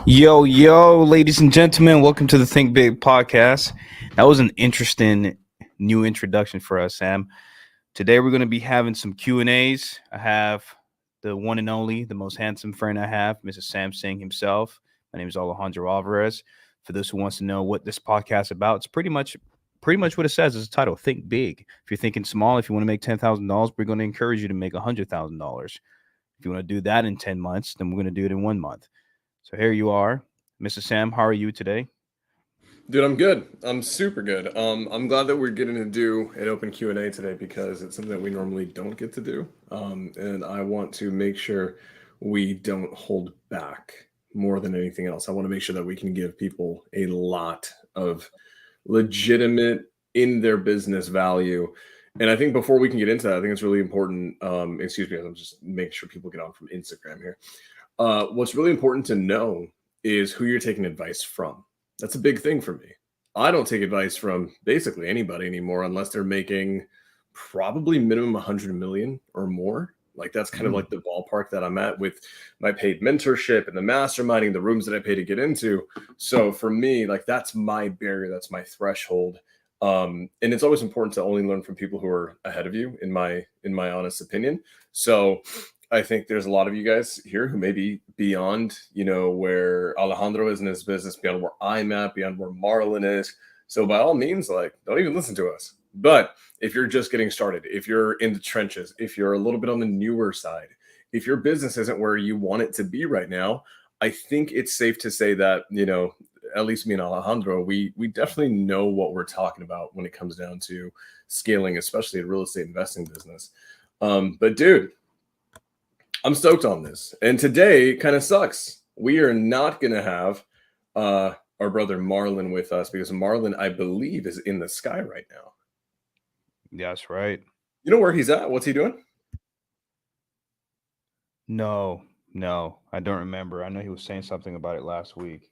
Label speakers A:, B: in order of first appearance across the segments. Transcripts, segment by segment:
A: Yo, ladies and gentlemen, welcome to the Think Big podcast. That was an interesting new introduction for us, Sam. Today we're going to be having some Q&As. I have the one and only, the most handsome friend I have, Mrs. Sam Singh himself. My name is Alejandro Alvarez. For those who wants to know what this podcast is about, it's pretty much what it says is the title, Think Big. If you're thinking small, if you want to make $10,000, we're going to encourage you to make $100,000. If you want to do that in 10 months, then we're going to do it in 1 month. So here you are, Mrs. Sam. How are you today?
B: Dude, I'm good. I'm super good. I'm glad that we're getting to do an open Q&A today because it's something that we normally don't get to do. And I want to make sure we don't hold back more than anything else. I want to make sure that we can give people a lot of legitimate in their business value. And I think before we can get into that, I think it's really important. Excuse me, I'm just making sure people get on from Instagram here. What's really important to know is who you're taking advice from. That's a big thing for me. I don't take advice from basically anybody anymore unless they're making probably minimum 100 million or more. Like that's kind of like the ballpark that I'm at with my paid mentorship and the masterminding, the rooms that I pay to get into. So for me, like that's my barrier, that's my threshold. And it's always important to only learn from people who are ahead of you, in my honest opinion. So I think there's a lot of you guys here who may be beyond, where Alejandro is in his business, beyond where I'm at, beyond where Marlon is. So by all means, like, don't even listen to us. But if you're just getting started, if you're in the trenches, if you're a little bit on the newer side, if your business isn't where you want it to be right now, I think it's safe to say that, at least me and Alejandro, we definitely know what we're talking about when it comes down to scaling, especially a real estate investing business. But dude, I'm stoked on this. And today kind of sucks. We are not going to have our brother Marlon with us because Marlon, I believe, is in the sky right now.
A: That's right.
B: You know where he's at? What's he doing?
A: No, I don't remember. I know he was saying something about it last week.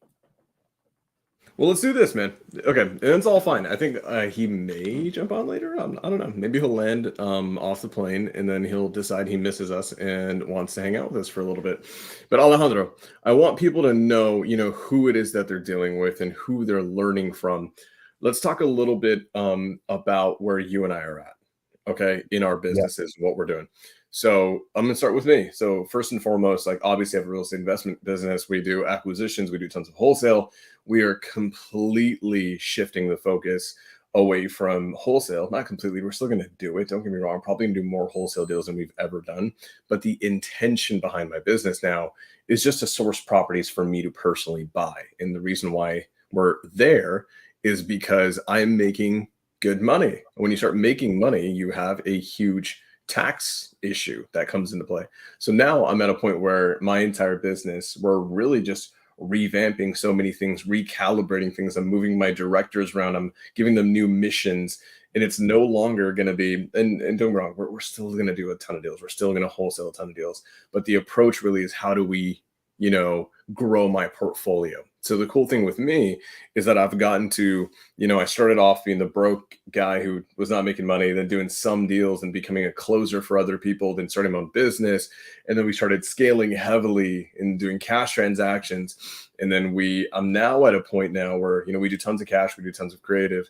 B: Well, let's do this, man. Okay, and it's all fine. I think he may jump on later. I don't know. Maybe he'll land off the plane and then he'll decide he misses us and wants to hang out with us for a little bit. But Alejandro, I want people to know, who it is that they're dealing with and who they're learning from. Let's talk a little bit about where you and I are at, okay, in our
A: Yeah.
B: businesses, what we're doing. So I'm going to start with me. So first and foremost, like obviously I have a real estate investment business. We do acquisitions. We do tons of wholesale. We are completely shifting the focus away from wholesale. Not completely. We're still going to do it. Don't get me wrong. I'm probably going to do more wholesale deals than we've ever done. But the intention behind my business now is just to source properties for me to personally buy. And the reason why we're there is because I'm making good money. When you start making money, you have a huge tax issue that comes into play. So now I'm at a point where my entire business, we're really just revamping so many things, recalibrating things. I'm moving my directors around. I'm giving them new missions. And it's no longer going to be, and don't get me wrong, we're still going to do a ton of deals. We're still going to wholesale a ton of deals. But the approach really is how do we, grow my portfolio? So the cool thing with me is that I've gotten to, I started off being the broke guy who was not making money, then doing some deals and becoming a closer for other people, then starting my own business. And then we started scaling heavily and doing cash transactions. And then I'm now at a point now where, we do tons of cash, we do tons of creative.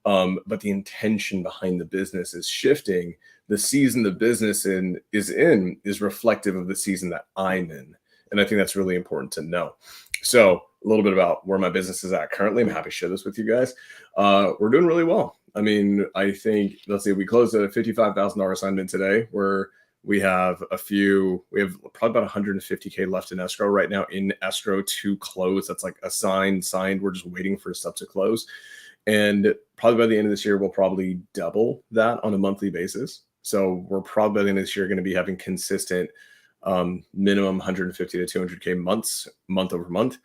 B: But the intention behind the business is shifting. The season the business is reflective of the season that I'm in. And I think that's really important to know. So a little bit about where my business is at currently. I'm happy to share this with you guys. We're doing really well. I mean, I think, let's see, we closed a $55,000 assignment today where we have probably about 150K left in escrow right now, in escrow to close. That's like signed. We're just waiting for stuff to close. And probably by the end of this year, we'll probably double that on a monthly basis. So we're probably by the end of this year going to be having consistent minimum 150 to 200K month over month.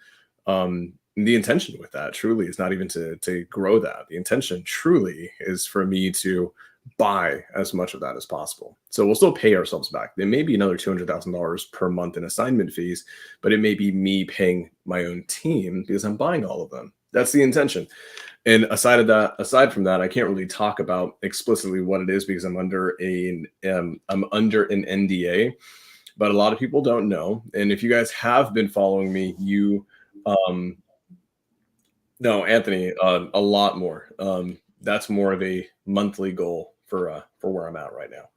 B: The intention with that truly is not even to grow that. The intention truly is for me to buy as much of that as possible. So we'll still pay ourselves back. There may be another $200,000 per month in assignment fees, but it may be me paying my own team because I'm buying all of them. That's the intention. And aside from that, I can't really talk about explicitly what it is because I'm under an NDA. But a lot of people don't know. And if you guys have been following me, you Um, no, Anthony, a lot more. That's more of a monthly goal for where I'm at right now.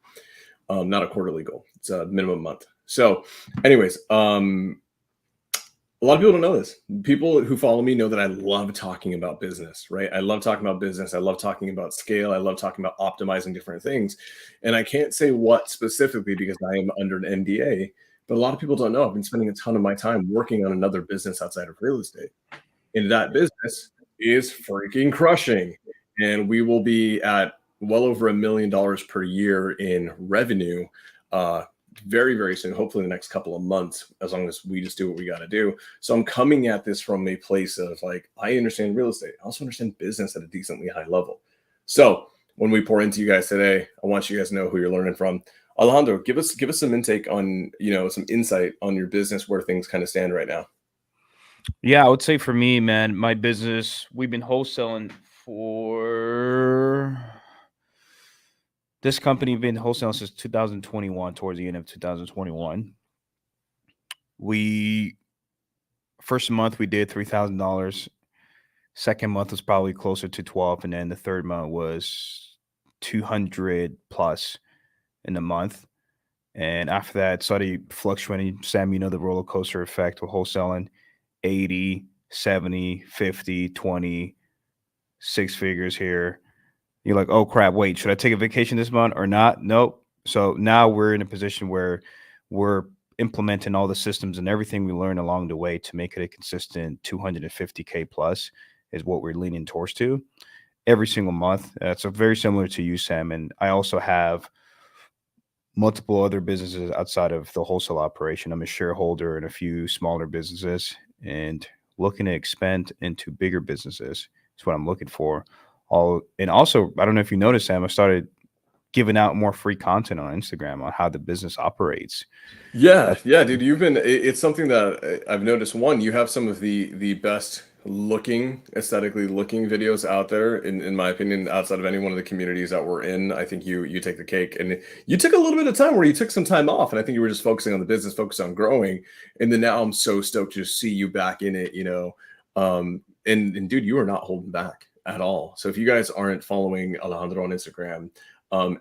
B: Not a quarterly goal. It's a minimum month. So, anyways, a lot of people don't know this. People who follow me know that I love talking about business, right? I love talking about business. I love talking about scale. I love talking about optimizing different things. And I can't say what specifically because I am under an NDA, but a lot of people don't know I've been spending a ton of my time working on another business outside of real estate. And that business is freaking crushing. And we will be at well over $1 million per year in revenue very, very soon, hopefully in the next couple of months, as long as we just do what we got to do. So I'm coming at this from a place of like, I understand real estate. I also understand business at a decently high level. So when we pour into you guys today, I want you guys to know who you're learning from. Alejandro, give us some intake on, some insight on your business, where things kind of stand right now.
A: Yeah, I would say for me, man, my business, we've been wholesaling for this company, been wholesaling since 2021, towards the end of 2021. We first month we did $3,000. Second month was probably closer to 12, and then the third month was 200 plus in a month. And after that, it started fluctuating. Sam, the roller coaster effect with wholesaling 80, 70, 50, 20, six figures here. You're like, oh crap, wait, should I take a vacation this month or not? Nope. So now we're in a position where we're implementing all the systems and everything we learned along the way to make it a consistent 250K plus is what we're leaning towards to every single month. So very similar to you, Sam. And I also have multiple other businesses outside of the wholesale operation. I'm a shareholder in a few smaller businesses and looking to expand into bigger businesses. That's what I'm looking for. And also, I don't know if you noticed, Sam, I started giving out more free content on Instagram on how the business operates.
B: Yeah, dude. It's something that I've noticed. One, you have some of the best looking, aesthetically looking videos out there, in my opinion, outside of any one of the communities that we're in. I think you take the cake, and you took a little bit of time where you took some time off, and I think you were just focusing on the business, focused on growing. And then now I'm so stoked to just see you back in it, and dude, you are not holding back at all. So if you guys aren't following Alejandro on Instagram,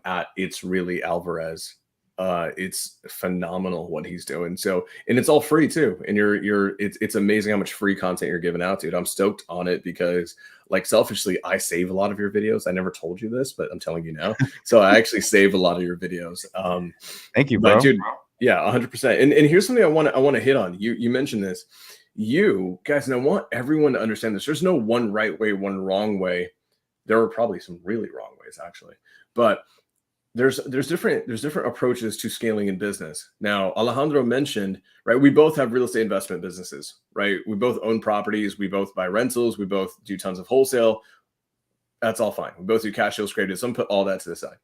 B: at It's Really Alvarez, it's phenomenal what he's doing. So, and it's all free too. And it's amazing how much free content you're giving out, dude. I'm stoked on it because, like, selfishly, I save a lot of your videos. I never told you this, but I'm telling you now. So I actually save a lot of your videos.
A: Thank you, bro.
B: Dude, yeah, 100%. And here's something I want to hit on. You mentioned this. You guys, and I want everyone to understand this. There's no one right way, one wrong way. There are probably some really wrong ways, actually, but there's different approaches to scaling in business. Now, Alejandro mentioned, right, we both have real estate investment businesses, right? We both own properties, we both buy rentals, we both do tons of wholesale. That's all fine. We both do cash sales, creative. Some put all that to the side.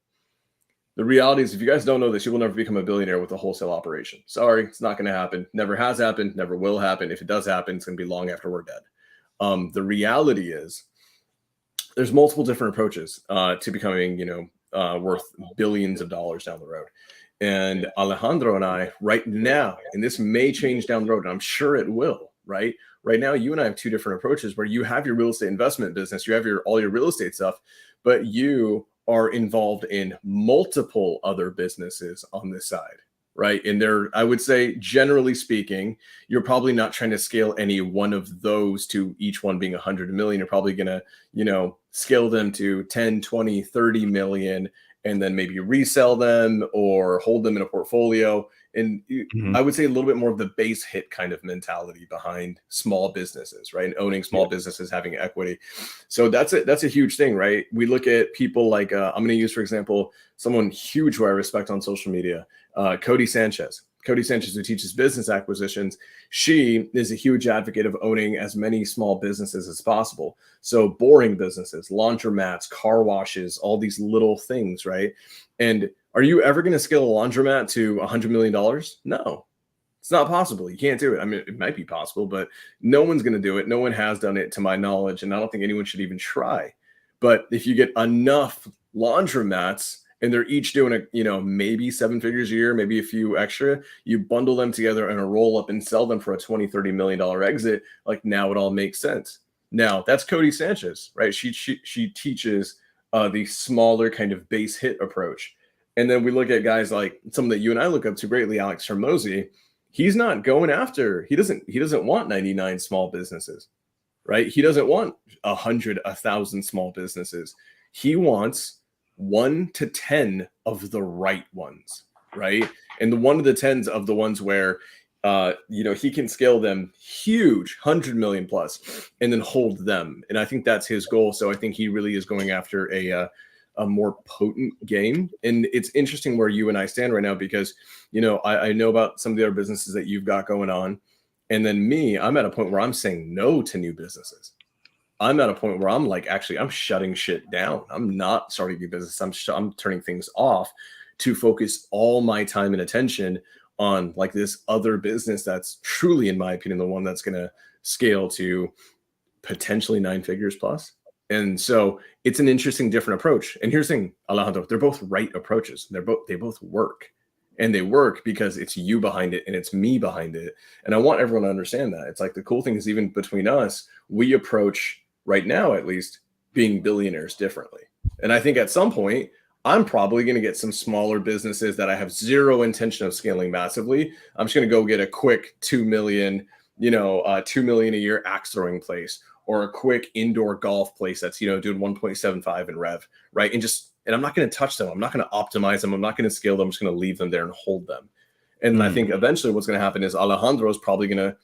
B: The reality is, if you guys don't know this, you will never become a billionaire with a wholesale operation. Sorry, it's not going to happen. Never has happened, never will happen. If it does happen, it's going to be long after we're dead. The reality is there's multiple different approaches to becoming, worth billions of dollars down the road. And Alejandro and I right now, and this may change down the road, and I'm sure it will, right? Right now, you and I have two different approaches where you have your real estate investment business, you have all your real estate stuff, but you are involved in multiple other businesses on this side, right? And I would say, generally speaking, you're probably not trying to scale any one of those to each one being 100 million. You're probably going to, scale them to 10, 20, 30 million, and then maybe resell them or hold them in a portfolio. And I would say a little bit more of the base hit kind of mentality behind small businesses, right? And owning small businesses, having equity. So that's a huge thing, right? We look at people like, I'm going to use, for example, someone huge who I respect on social media, Cody Sanchez. Cody Sanchez, who teaches business acquisitions, she is a huge advocate of owning as many small businesses as possible. So boring businesses, laundromats, car washes, all these little things, right? And are you ever going to scale a laundromat to $100 million? No, it's not possible. You can't do it. I mean, it might be possible, but no one's going to do it. No one has done it to my knowledge, and I don't think anyone should even try. But if you get enough laundromats and they're each doing maybe 7 figures a year, maybe a few extra. You bundle them together in a roll up and sell them for a 20-30 million dollar exit. Like, now it all makes sense. Now that's Codie Sanchez, right? She teaches the smaller kind of base hit approach. And then we look at guys like some that you and I look up to greatly, Alex Hormozi. He's not going after, he doesn't want 99 small businesses, right? He doesn't want 100, 1,000 small businesses. He wants 1 to 10 of the right ones, right? And the 1 to the 10s of the ones where he can scale them huge, 100 million plus, and then hold them. And I think that's his goal. So I think he really is going after a more potent game. And it's interesting where you and I stand right now, because, I know about some of the other businesses that you've got going on. And then me, I'm at a point where I'm saying no to new businesses. I'm at a point where I'm like, actually, I'm shutting shit down. I'm not starting a new business. I'm turning things off to focus all my time and attention on like this other business that's truly, in my opinion, the one that's going to scale to potentially 9 figures plus. And so it's an interesting, different approach. And here's the thing, Alejandro, they're both right approaches. They both work, and they work because it's you behind it and it's me behind it. And I want everyone to understand that. It's like, the cool thing is, even between us, we approach, right now at least, being billionaires differently. And I think at some point, I'm probably going to get some smaller businesses that I have zero intention of scaling massively. I'm just going to go get a quick 2 million, 2 million a year axe throwing place, or a quick indoor golf place that's, doing 1.75 in rev, right? And I'm not going to touch them. I'm not going to optimize them. I'm not going to scale them. I'm just going to leave them there and hold them. And I think eventually what's going to happen is Alejandro is probably going to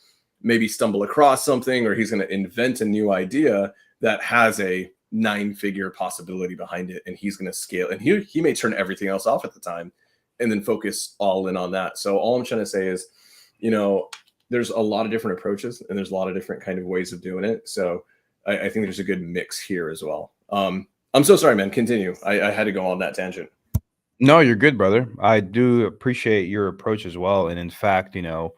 B: maybe stumble across something, or he's going to invent a new idea that has a 9-figure possibility behind it, and he's going to scale. And he may turn everything else off at the time and then focus all in on that. So all I'm trying to say is, there's a lot of different approaches, and there's a lot of different kind of ways of doing it. So I think there's a good mix here as well. I'm so sorry, man. Continue. I had to go on that tangent.
A: No, you're good, brother. I do appreciate your approach as well. And in fact, your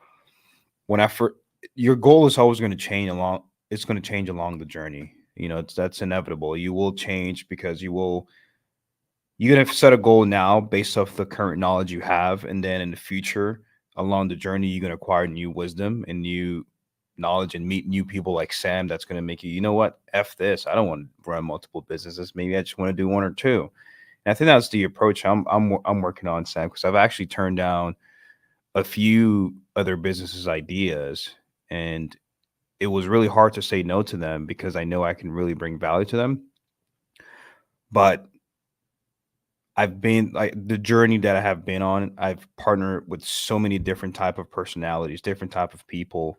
A: goal is always going to change along. It's going to change along the journey. That's inevitable. You will change because you're going to set a goal now based off the current knowledge you have. And then in the future, along the journey, you're going to acquire new wisdom and new knowledge and meet new people like Sam. That's going to make you know what? F this. I don't want to run multiple businesses. Maybe I just want to do 1 or 2. And I think that's the approach I'm working on, Sam, because I've actually turned down a few other businesses' ideas, and it was really hard to say no to them because I know I can really bring value to them. But I've been like the journey that I have been on, I've partnered with so many different type of personalities, different type of people.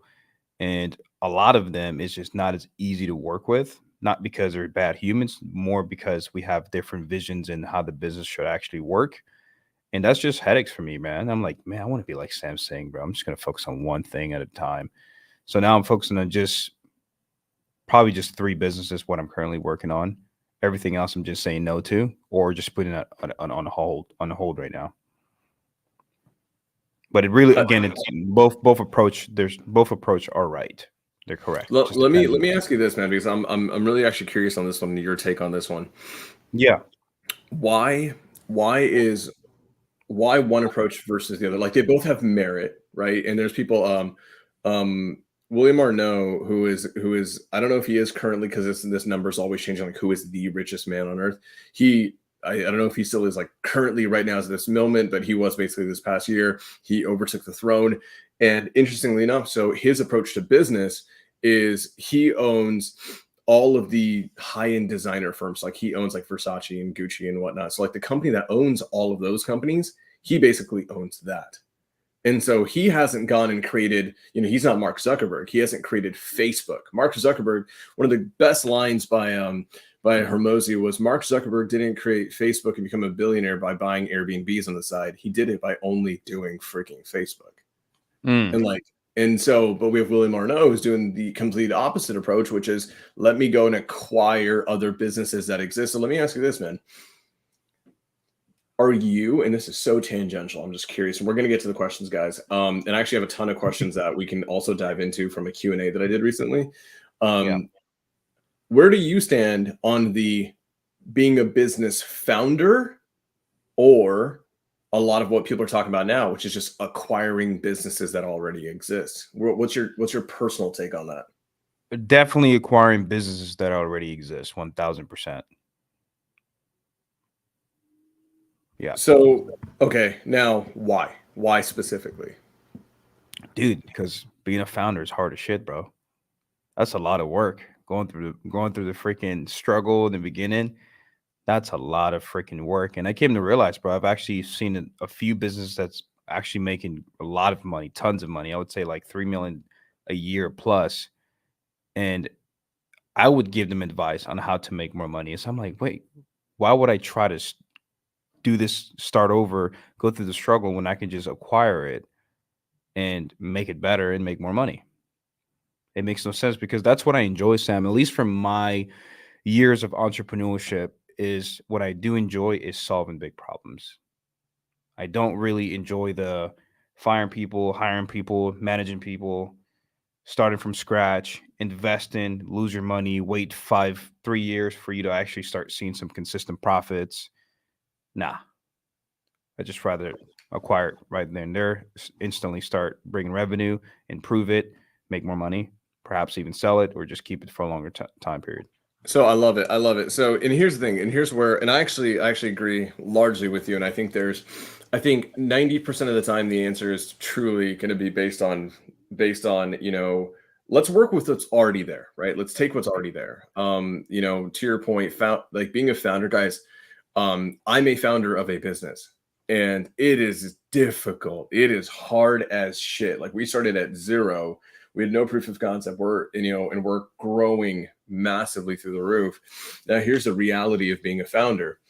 A: And a lot of them is just not as easy to work with, not because they're bad humans, more because we have different visions in how the business should actually work. And that's just headaches for me, man. I'm like, man, I want to be like Sam saying, bro, I'm just going to focus on one thing at a time. So now I'm focusing on probably just 3 businesses, what I'm currently working on. Everything else I'm just saying no to, or just putting it on hold right now. But it really, again, it's both approach. Both approach are right. They're correct.
B: Let me ask you this, man, because I'm really actually curious on this one. Your take on this one.
A: Yeah.
B: Why one approach versus the other? Like, they both have merit, right? And there's people, William Arnault, who is I don't know if he is currently, because this number is always changing, like who is the richest man on earth. I don't know if he still is, like currently right now at this moment, but he was basically this past year. He overtook the throne. And interestingly enough, so his approach to business is he owns all of the high-end designer firms. Like, he owns like Versace and Gucci and whatnot. So like the company that owns all of those companies, he basically owns that. And so he hasn't gone and created, he's not Mark Zuckerberg. He hasn't created Facebook. Mark Zuckerberg, one of the best lines by Hormozi was, Mark Zuckerberg didn't create Facebook and become a billionaire by buying Airbnbs on the side. He did it by only doing freaking Facebook. But we have William Arnault, who's doing the complete opposite approach, which is, let me go and acquire other businesses that exist. So let me ask you this, man. Are you, and this is so tangential, I'm just curious, and we're going to get to the questions, guys. And I actually have a ton of questions that we can also dive into from a Q&A that I did recently. Where do you stand on the being a business founder or a lot of what people are talking about now, which is just acquiring businesses that already exist. What's your personal take on that?
A: Definitely acquiring businesses that already exist, 1000%. Yeah,
B: So, okay, now why? Why specifically?
A: dude, because being a founder is hard as shit, bro. That's a lot of work. Going through the freaking struggle in the beginning. That's a lot of freaking work. And I came to realize, bro, I've actually seen a few businesses that's actually making a lot of money, tons of money. I would say like 3 million a year plus. And I would give them advice on how to make more money. So I'm like, wait, why would I try to do this, start over, go through the struggle when I can just acquire it and make it better and make more money? It makes no sense because that's what I enjoy, Sam. At least from my years of entrepreneurship, is what I do enjoy is solving big problems. I don't really enjoy the firing people, hiring people, managing people, starting from scratch, invest in, lose your money, wait 3 years for you to actually start seeing some consistent profits. Nah, I just rather acquire it right then and there, instantly start bringing revenue, improve it, make more money, perhaps even sell it or just keep it for a longer time period.
B: So I love it. I love it. So, and here's the thing, and here's where, and I actually agree largely with you. And I think 90% of the time the answer is truly going to be based on, let's work with what's already there, right? Let's take what's already there. To your point, like being a founder, guys, I'm a founder of a business and it is difficult. It is hard as shit. Like we started at zero. We had no proof of concept. And we're growing massively through the roof. Now, here's the reality of being a founder.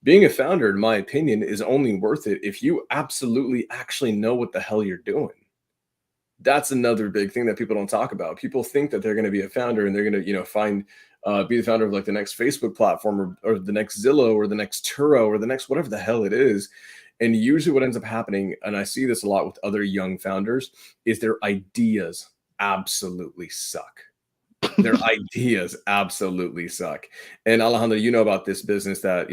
B: Being a founder, in my opinion, is only worth it if you absolutely actually know what the hell you're doing. That's another big thing that people don't talk about. People think that they're going to be a founder and they're going to, be the founder of like the next Facebook platform or the next Zillow or the next Turo or the next whatever the hell it is. And usually what ends up happening, and I see this a lot with other young founders, is their ideas absolutely suck. Their ideas absolutely suck. And Alejandro, you know about this business that,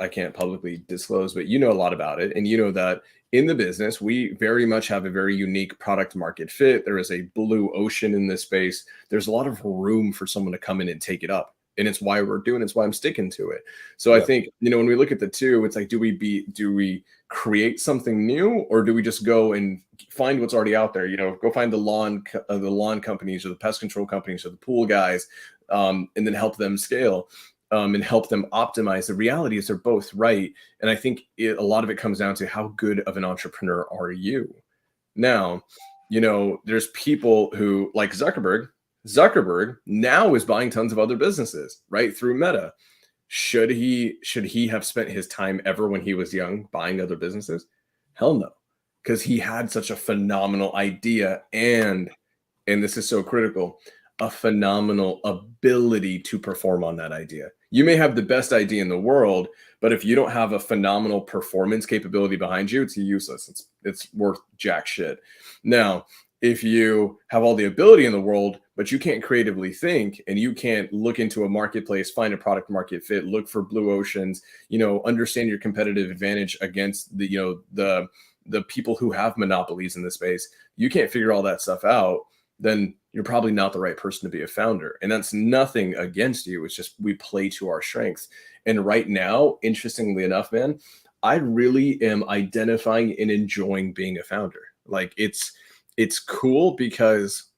B: I can't publicly disclose, but you know a lot about it. And you know that in the business, we very much have a very unique product market fit. There is a blue ocean in this space. There's a lot of room for someone to come in and take it up. And it's why we're doing it. It's why I'm sticking to it. So I
A: Yeah.
B: think, when we look at the two, it's like, do we create something new or do we just go and find what's already out there? Go find the lawn companies or the pest control companies or the pool guys, and then help them scale, and help them optimize. The reality is they're both right, and I think a lot of it comes down to how good of an entrepreneur are you. Now, there's people who like Zuckerberg. Zuckerberg now is buying tons of other businesses right through Meta. Should he have spent his time ever when he was young buying other businesses? Hell no, because he had such a phenomenal idea and this is so critical, a phenomenal ability to perform on that idea. You may have the best idea in the world, but if you don't have a phenomenal performance capability behind you, it's useless. It's worth jack shit. Now, if you have all the ability in the world, but you can't creatively think and you can't look into a marketplace, find a product market fit, look for blue oceans, understand your competitive advantage against the people who have monopolies in the space, you can't figure all that stuff out, then you're probably not the right person to be a founder. And that's nothing against you. It's just we play to our strengths. And right now, interestingly enough, man, I really am identifying and enjoying being a founder. Like it's cool because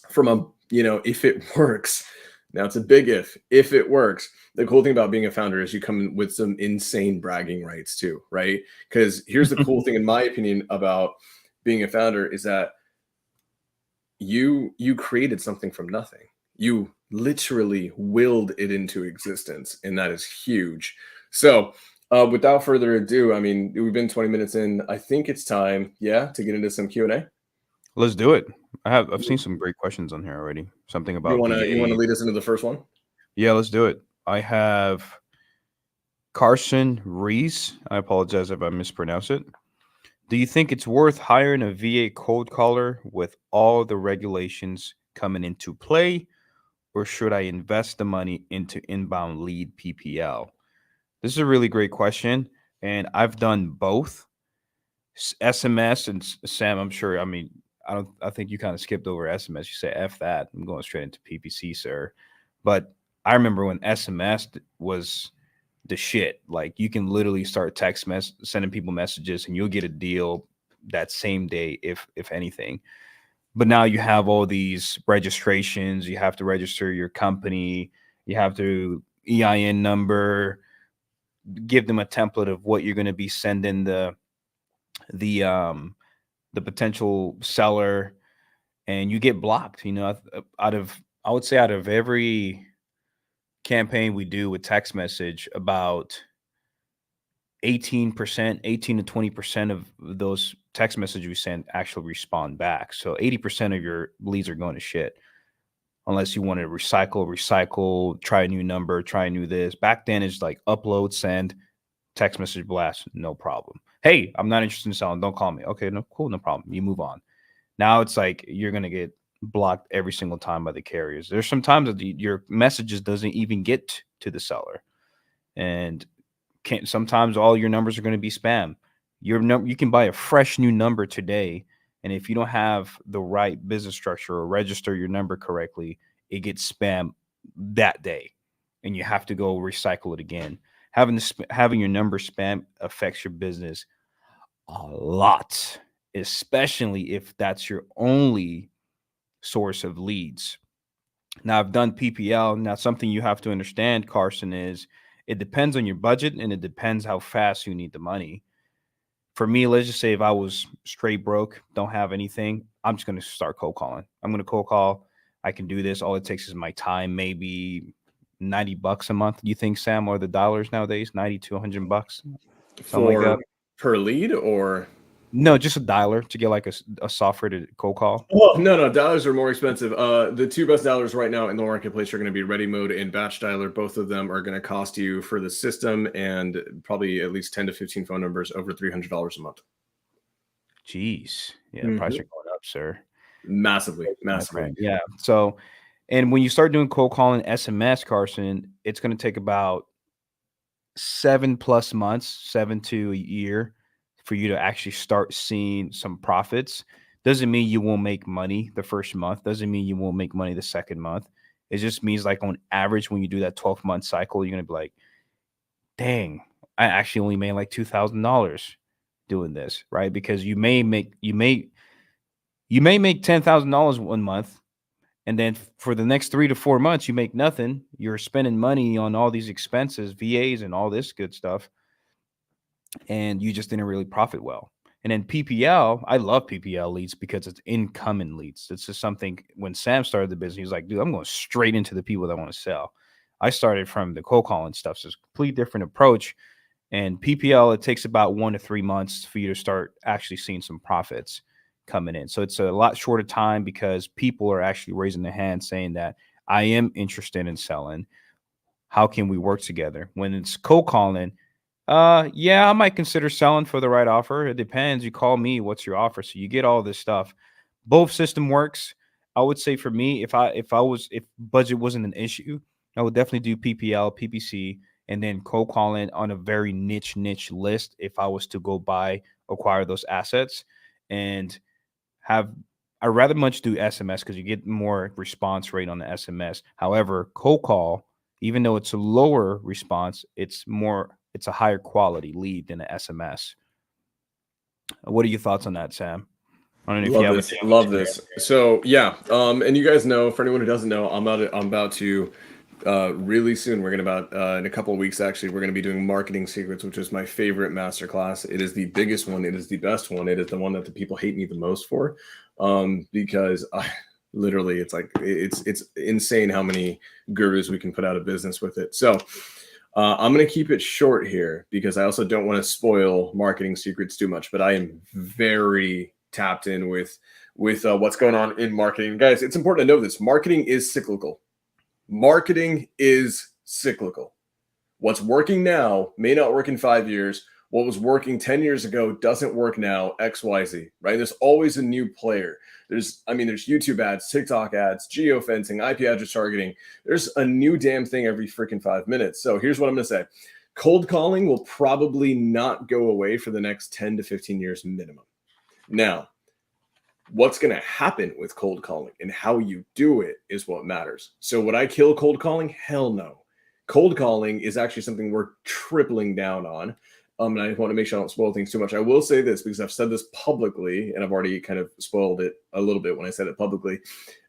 B: from if it works, now it's a big if it works, the cool thing about being a founder is you come in with some insane bragging rights too, right? Because here's the cool thing, in my opinion, about being a founder is that you created something from nothing. You literally willed it into existence, and that is huge. So without further ado, I mean, we've been 20 minutes in. I think it's time, to get into some Q&A.
A: Let's do it. I've seen some great questions on here already. Something
B: You
A: about
B: want to
A: VA.
B: lead us into the first one?
A: Yeah, let's do it. I have Carson Reese. I apologize if I mispronounce it. Do you think it's worth hiring a VA cold caller with all the regulations coming into play, or should I invest the money into inbound lead PPL? This is a really great question. and I've done both SMS and Sam. I'm sure. I mean, I think you kind of skipped over SMS. You say F that. I'm going straight into PPC, sir. But I remember when SMS was the shit. Like you can literally start sending people messages, and you'll get a deal that same day, if anything. But now you have all these registrations. You have to register your company. You have to EIN number. Give them a template of what you're going to be sending the um the potential seller, and you get blocked. Out of I would say out of every campaign we do with text message, about 18%, 18 to 20% of those text messages we send actually respond back. So 80% of your leads are going to shit unless you want to recycle, try a new number, try a new this. Back then it's like upload, send, text message blast, no problem. Hey, I'm not interested in selling. Don't call me. Okay, no, cool, no problem. You move on. Now it's like you're gonna get blocked every single time by the carriers. There's sometimes that your messages doesn't even get to the seller, and sometimes all your numbers are going to be spam. Your number, you can buy a fresh new number today, and if you don't have the right business structure or register your number correctly, it gets spam that day, and you have to go recycle it again. Having your number spam affects your business a lot, especially if that's your only source of leads. Now, I've done PPL. Now, something you have to understand, Carson, is it depends on your budget and it depends how fast you need the money. For me, let's just say if I was straight broke, don't have anything, I'm just going to start cold calling. I'm going to cold call. I can do this. All it takes is my time, maybe $90 a month. You think, Sam, or the dollars nowadays, 90 to $100, something like that?
B: Per lead or?
A: No, just a dialer to get like a software to cold call.
B: Oh, no, dialers are more expensive. The two best dialers right now in the marketplace are going to be Ready Mode and Batch Dialer. Both of them are going to cost you for the system and probably at least 10 to 15 phone numbers over $300 a month.
A: Jeez. Yeah, prices are going up, sir.
B: Massively.
A: Yeah. So, and when you start doing cold calling SMS, Carson, it's going to take about 7+ months, 7 to a year for you to actually start seeing some profits. Doesn't mean you won't make money the first month. Doesn't mean you won't make money the second month. It just means like on average, when you do that 12-month cycle, you're going to be like, dang, I actually only made like $2,000 doing this, right? Because you may make $10,000 one month, and then for the next 3 to 4 months, you make nothing. You're spending money on all these expenses, VAs, and all this good stuff, and you just didn't really profit well. And then PPL, I love PPL leads because it's incoming leads. It's just something when Sam started the business, he was like, dude, I'm going straight into the people that want to sell. I started from the cold calling stuff. So it's a completely different approach. And PPL, it takes about 1 to 3 months for you to start actually seeing some profits coming in. So it's a lot shorter time because people are actually raising their hand saying that I am interested in selling. How can we work together? When it's cold calling, yeah, I might consider selling for the right offer. It depends. You call me, what's your offer? So you get all this stuff. Both system works. I would say for me, if budget wasn't an issue, I would definitely do PPL, PPC, and then cold calling on a very niche list if I was to go acquire those assets. And I rather much do SMS because you get more response rate on the SMS. However, cold call, even though it's a lower response, it's a higher quality lead than an SMS. What are your thoughts on that, Sam?
B: I don't know if you love this. So yeah, and you guys know, for anyone who doesn't know, I'm about to really soon. We're gonna in a couple of weeks actually. We're gonna be doing Marketing Secrets, which is my favorite masterclass. It is the biggest one. It is the best one. It is the one that the people hate me the most for, because I literally it's insane how many gurus we can put out of business with it. So. I'm going to keep it short here because I also don't want to spoil Marketing Secrets too much, but I am very tapped in with what's going on in marketing. Guys, it's important to know this. Marketing is cyclical. What's working now may not work in 5 years. What was working 10 years ago doesn't work now, XYZ, right? There's always a new player. There's YouTube ads, TikTok ads, geofencing, IP address targeting. There's a new damn thing every freaking 5 minutes. So here's what I'm going to say. Cold calling will probably not go away for the next 10 to 15 years minimum. Now, what's going to happen with cold calling and how you do it is what matters. So would I kill cold calling? Hell no. Cold calling is actually something we're tripling down on. And I want to make sure I don't spoil things too much. I will say this because I've said this publicly and I've already kind of spoiled it a little bit when I said it publicly.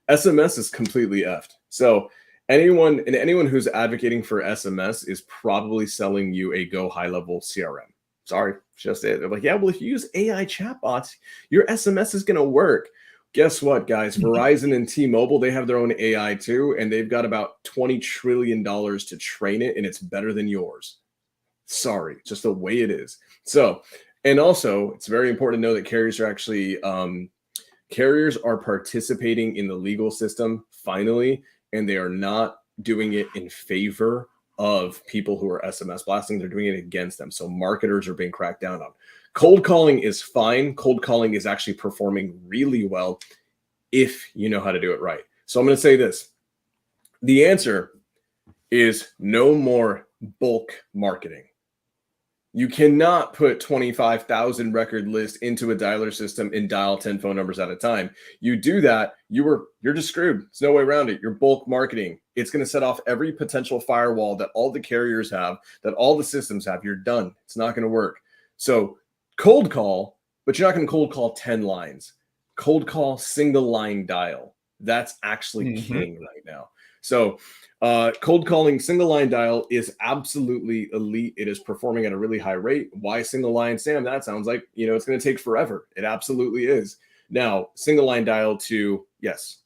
B: SMS is completely effed. So anyone who's advocating for SMS is probably selling you a go high level CRM. Sorry, just it. They're like, yeah, well, if you use AI chatbots, your SMS is going to work. Guess what, guys? Verizon and T-Mobile, they have their own AI too, and they've got about $20 trillion to train it, and it's better than yours. Sorry, just the way it is. So, and also, it's very important to know that carriers are actually carriers are participating in the legal system finally, and they are not doing it in favor of people who are SMS blasting. They're doing it against them. So marketers are being cracked down on. Cold calling is fine. Cold calling is actually performing really well if you know how to do it right. So I'm going to say this. The answer is no more bulk marketing. You cannot put 25,000 record lists into a dialer system and dial 10 phone numbers at a time. You do that, you're just screwed. There's no way around it. You're bulk marketing. It's going to set off every potential firewall that all the carriers have, that all the systems have. You're done. It's not going to work. So cold call, but you're not going to cold call 10 lines. Cold call, single line dial. That's actually king right now. So cold calling single line dial is absolutely elite. It is performing at a really high rate. Why single line, Sam? That sounds like, it's going to take forever. It absolutely is. Now, single line dial to, yes.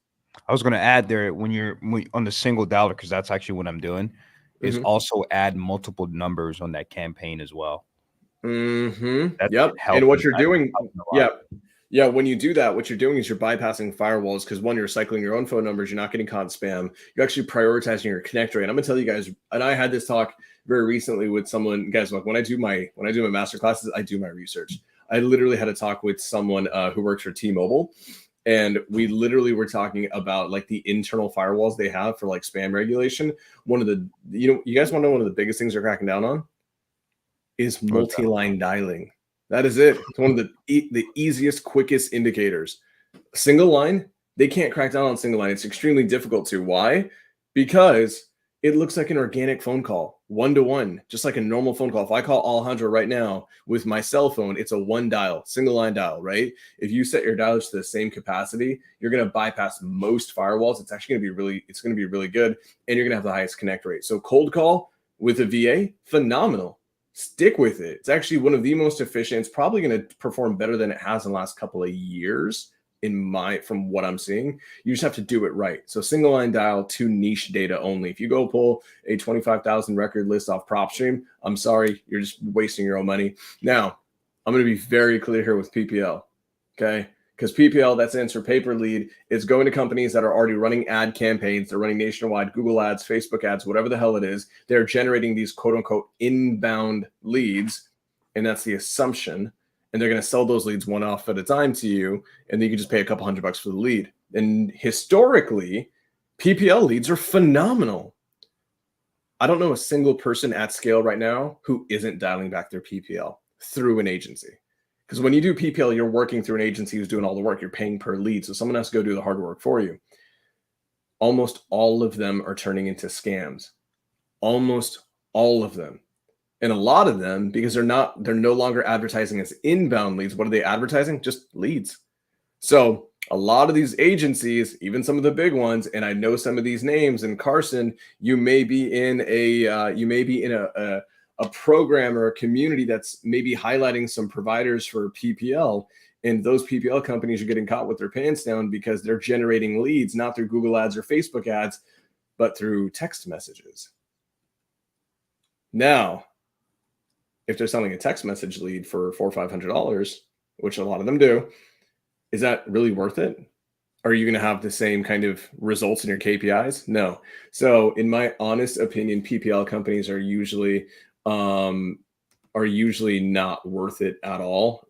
A: I was going to add there when you're on the single dialer, because that's actually what I'm doing, is also add multiple numbers on that campaign as well.
B: Yep. And what you're doing, yeah, when you do that, what you're doing is you're bypassing firewalls because one, you're cycling your own phone numbers. You're not getting caught spam. You're actually prioritizing your connect rate. And I'm gonna tell you guys, and I had this talk very recently with someone. Guys, like when I do my master classes, I do my research. I literally had a talk with someone who works for T-Mobile, and we literally were talking about like the internal firewalls they have for like spam regulation. One of the, you guys want to know one of the biggest things they're cracking down on is multi-line dialing. That is it. It's one of the easiest, quickest indicators. Single line, they can't crack down on single line. It's extremely difficult to. Why? Because it looks like an organic phone call, one-to-one, just like a normal phone call. If I call Alejandro right now with my cell phone, it's a one dial, single line dial, right? If you set your dialers to the same capacity, you're going to bypass most firewalls. It's actually going to be really good, and you're going to have the highest connect rate. So cold call with a VA, phenomenal. Stick with it. It's actually one of the most efficient. It's probably going to perform better than it has in the last couple of years from what I'm seeing. You just have to do it right. So single line dial to niche data only. If you go pull a 25,000 record list off PropStream, I'm sorry, you're just wasting your own money. Now, I'm going to be very clear here with PPL. Okay. Because PPL, that stands for pay per lead, is going to companies that are already running ad campaigns. They're running nationwide Google ads, Facebook ads, whatever the hell it is. They're generating these quote unquote inbound leads. And that's the assumption. And they're going to sell those leads one off at a time to you. And then you can just pay a couple $100 for the lead. And historically, PPL leads are phenomenal. I don't know a single person at scale right now who isn't dialing back their PPL through an agency. Because when you do PPL, you're working through an agency who's doing all the work. You're paying per lead. So someone has to go do the hard work for you. Almost all of them are turning into scams. Almost all of them. And a lot of them, because they're no longer advertising as inbound leads. What are they advertising? Just leads. So a lot of these agencies, even some of the big ones, and I know some of these names, and Carson, you may be in a program or a community that's maybe highlighting some providers for PPL, and those PPL companies are getting caught with their pants down because they're generating leads, not through Google ads or Facebook ads, but through text messages. Now, if they're selling a text message lead for $400 or $500, which a lot of them do, is that really worth it? Are you going to have the same kind of results in your KPIs? No. So in my honest opinion, PPL companies are usually not worth it at all.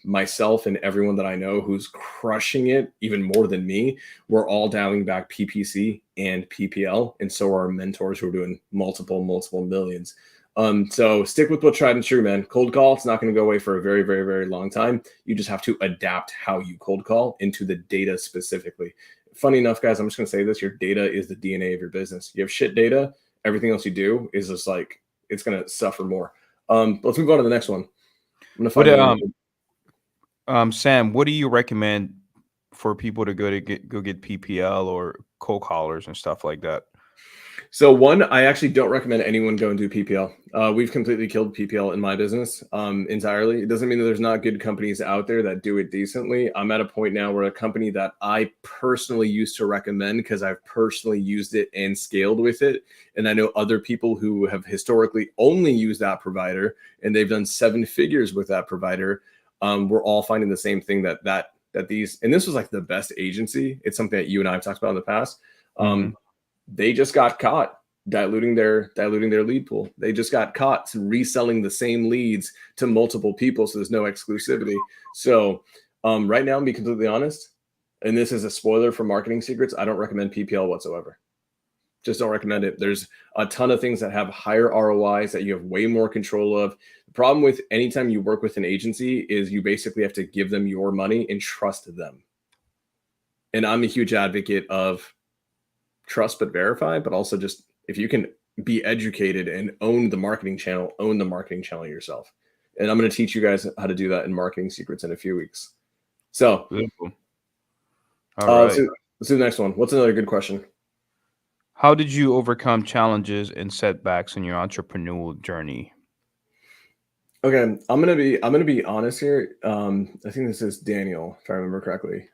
B: Myself and everyone that I know who's crushing it even more than me, we're all dialing back PPC and PPL. And so are our mentors who are doing multiple millions. So stick with what's tried and true, man. Cold call, it's not going to go away for a very, very, very long time. You just have to adapt how you cold call into the data specifically. Funny enough, guys, I'm just going to say this. Your data is the DNA of your business. You have shit data. Everything else you do is just like, it's going to suffer more. Let's move on to the next one. I'm going to find
A: Sam, what do you recommend for people to go get PPL or cold callers and stuff like that?
B: So one, I actually don't recommend anyone go and do PPL. We've completely killed PPL in my business entirely. It doesn't mean that there's not good companies out there that do it decently. I'm at a point now where a company that I personally used to recommend because I've personally used it and scaled with it. And I know other people who have historically only used that provider and they've done 7 figures with that provider. We're all finding the same thing that these, and this was like the best agency. It's something that you and I have talked about in the past. They just got caught diluting their lead pool. They just got caught reselling the same leads to multiple people. So there's no exclusivity. So right now, I'm being completely honest, and this is a spoiler for marketing secrets, I don't recommend PPL whatsoever. Just don't recommend it. There's a ton of things that have higher ROIs that you have way more control of. The problem with anytime you work with an agency is you basically have to give them your money and trust them. And I'm a huge advocate of trust but verify, but also just if you can be educated and own the marketing channel yourself. And I'm going to teach you guys how to do that in marketing secrets in a few weeks. So,
A: all right.
B: So let's do the next one. What's another good question?
A: How did you overcome challenges and setbacks in your entrepreneurial journey?
B: Okay, I'm gonna be honest here. I think this is Daniel, if I remember correctly.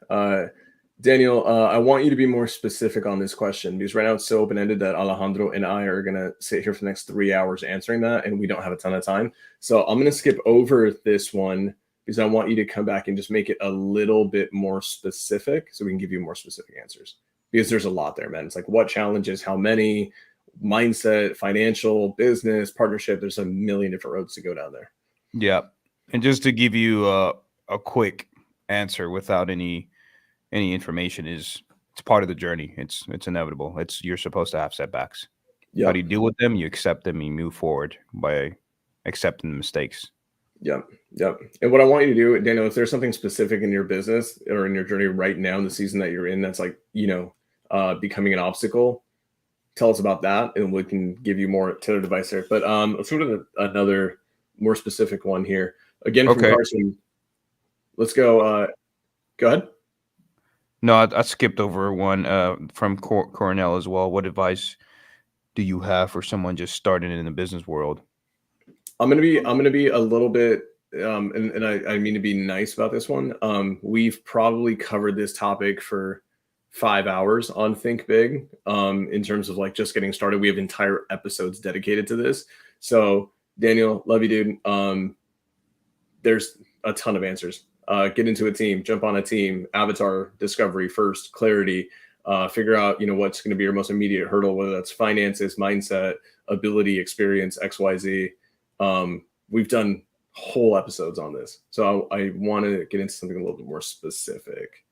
B: Daniel, I want you to be more specific on this question because right now it's so open-ended that Alejandro and I are going to sit here for the next 3 hours answering that, and we don't have a ton of time. So I'm going to skip over this one because I want you to come back and just make it a little bit more specific so we can give you more specific answers because there's a lot there, man. It's like what challenges, how many, mindset, financial, business, partnership. There's a million different roads to go down there.
A: Yeah. And just to give you a quick answer without any information, it's part of the journey. It's inevitable. You're supposed to have setbacks.
B: Yeah.
A: How do you deal with them? You accept them. You move forward by accepting the mistakes.
B: Yeah. And what I want you to do, Daniel, if there's something specific in your business or in your journey right now in the season that you're in, that's like, becoming an obstacle, tell us about that and we can give you more tailored advice there. But let's go to another more specific one here. Again, from Carson. Let's go. Go ahead.
A: No, I skipped over one from Cornell as well. What advice do you have for someone just starting in the business world?
B: I'm gonna be a little bit, and I mean to be nice about this one. We've probably covered this topic for 5 hours on Think Big. In terms of like just getting started, we have entire episodes dedicated to this. So Daniel, love you, dude. There's a ton of answers. Get into a team, jump on a team, avatar discovery first, clarity, figure out, what's going to be your most immediate hurdle, whether that's finances, mindset, ability, experience, XYZ. We've done whole episodes on this. So I want to get into something a little bit more specific.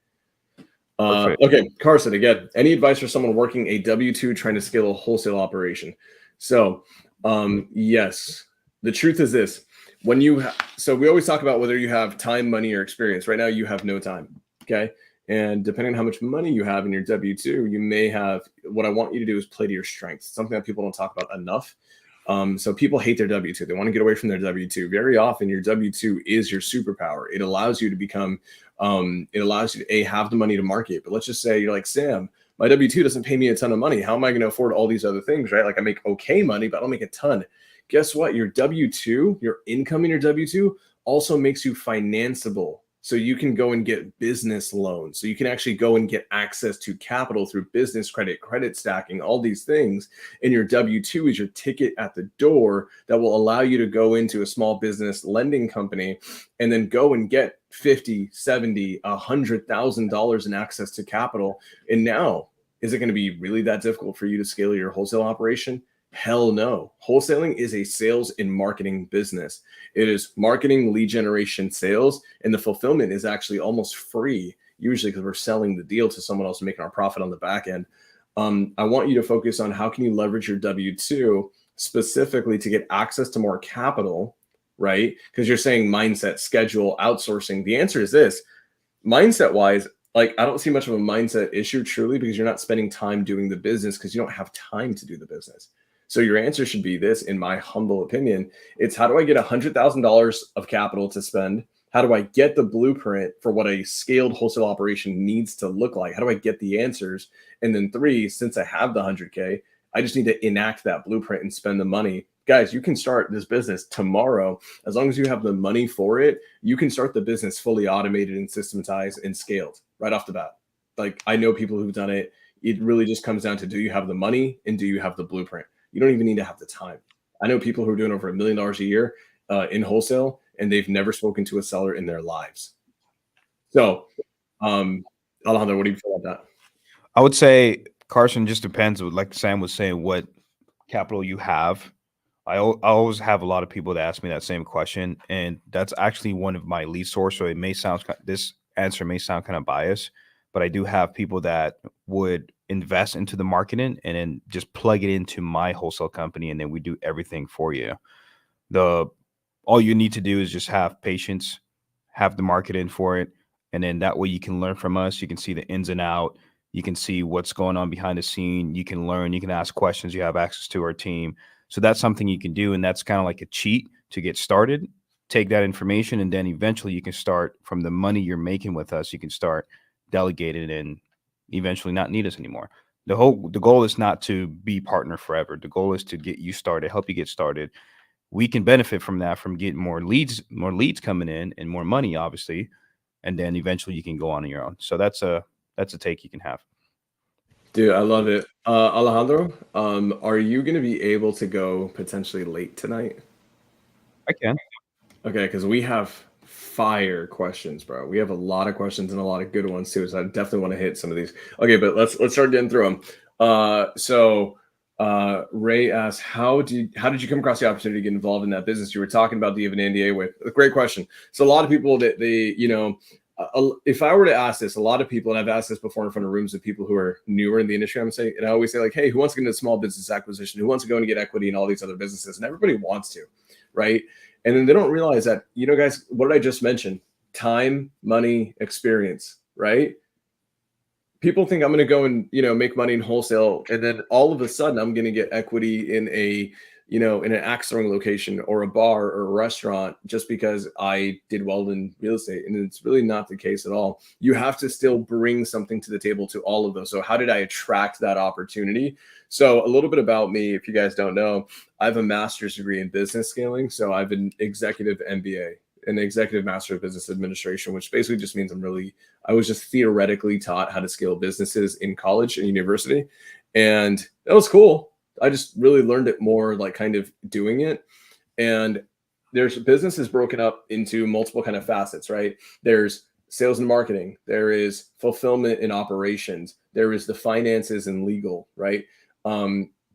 B: Okay, Carson, again, any advice for someone working a W-2 trying to scale a wholesale operation? So yes, the truth is this. So we always talk about whether you have time, money, or experience. Right now, you have no time. Okay. And depending on how much money you have in your W-2, you may have, what I want you to do is play to your strengths. Something that people don't talk about enough. So people hate their W-2. They want to get away from their W-2. Very often your W-2 is your superpower. It allows you to become, it allows you to have the money to market. But let's just say you're like, Sam, my W-2 doesn't pay me a ton of money. How am I going to afford all these other things, right? Like I make okay money, but I don't make a ton. Guess what? Your W-2, your income in your W-2 also makes you financeable. So you can go and get business loans. So you can actually go and get access to capital through business credit stacking, all these things. And your W-2 is your ticket at the door that will allow you to go into a small business lending company and then go and get $50, $70, $100,000 in access to capital. And now, is it going to be really that difficult for you to scale your wholesale operation? Hell no. Wholesaling is a sales and marketing business. It is marketing, lead generation, sales, and the fulfillment is actually almost free, usually because we're selling the deal to someone else and making our profit on the back end. I want you to focus on how can you leverage your W-2 specifically to get access to more capital, right? Because you're saying mindset, schedule, outsourcing. The answer is this: mindset wise, like I don't see much of a mindset issue truly, because you're not spending time doing the business because you don't have time to do the business. So your answer should be this, in my humble opinion: it's how do I get $100,000 of capital to spend? How do I get the blueprint for what a scaled wholesale operation needs to look like? How do I get the answers? And then 3, since I have the 100K, I just need to enact that blueprint and spend the money. Guys, you can start this business tomorrow. As long as you have the money for it, you can start the business fully automated and systematized and scaled right off the bat. Like, I know people who've done it. It really just comes down to, do you have the money and do you have the blueprint? You don't even need to have the time. I know people who are doing over $1 million a year in wholesale, and they've never spoken to a seller in their lives. So, Alejandro, what do you feel about that?
A: I would say, Carson, just depends, like Sam was saying, what capital you have. I always have a lot of people that ask me that same question, and that's actually one of my lead source. So it may sound, this answer may sound kind of biased, but I do have people that would invest into the marketing and then just plug it into my wholesale company, and then we do everything for you. All you need to do is just have patience, have the marketing for it, and then that way you can learn from us. You can see the ins and out. You can see what's going on behind the scene. You can learn. You can ask questions. You have access to our team. So that's something you can do, and that's kind of like a cheat to get started. Take that information, and then eventually you can start from the money you're making with us. You can start delegating and eventually not need us anymore. The goal is not to be partner forever. The goal is to get you started, help you get started. We can benefit from that, from getting more leads coming in and more money, obviously, and then eventually you can go on your own. So that's a take you can have.
B: Dude, I love it. Alejandro, are you going to be able to go potentially late tonight?
A: I can.
B: Okay, because we have fire questions, bro. We have a lot of questions and a lot of good ones too. So I definitely want to hit some of these. Okay, but let's start getting through them. Ray asks, how did you come across the opportunity to get involved in that business you were talking about? Do you have an NDA with? A great question. So a lot of people that if I were to ask this, a lot of people, and I've asked this before in front of rooms of people who are newer in the industry, I always say, like, hey, who wants to get into small business acquisition? Who wants to go and get equity in all these other businesses? And everybody wants to, right? And then they don't realize that, guys, what did I just mention? Time, money, experience, right? People think I'm going to go and, make money in wholesale, and then all of a sudden I'm going to get equity in in an axe throwing location or a bar or a restaurant just because I did well in real estate. And it's really not the case at all. You have to still bring something to the table to all of those. So how did I attract that opportunity? So a little bit about me, if you guys don't know, I have a master's degree in business scaling. So I have an executive MBA, an executive master of business administration, which basically just means I was just theoretically taught how to scale businesses in college and university. And that was cool. I just really learned it more like kind of doing it. And there's businesses broken up into multiple kind of facets, right? There's sales and marketing. There is fulfillment and operations. There is the finances and legal, right?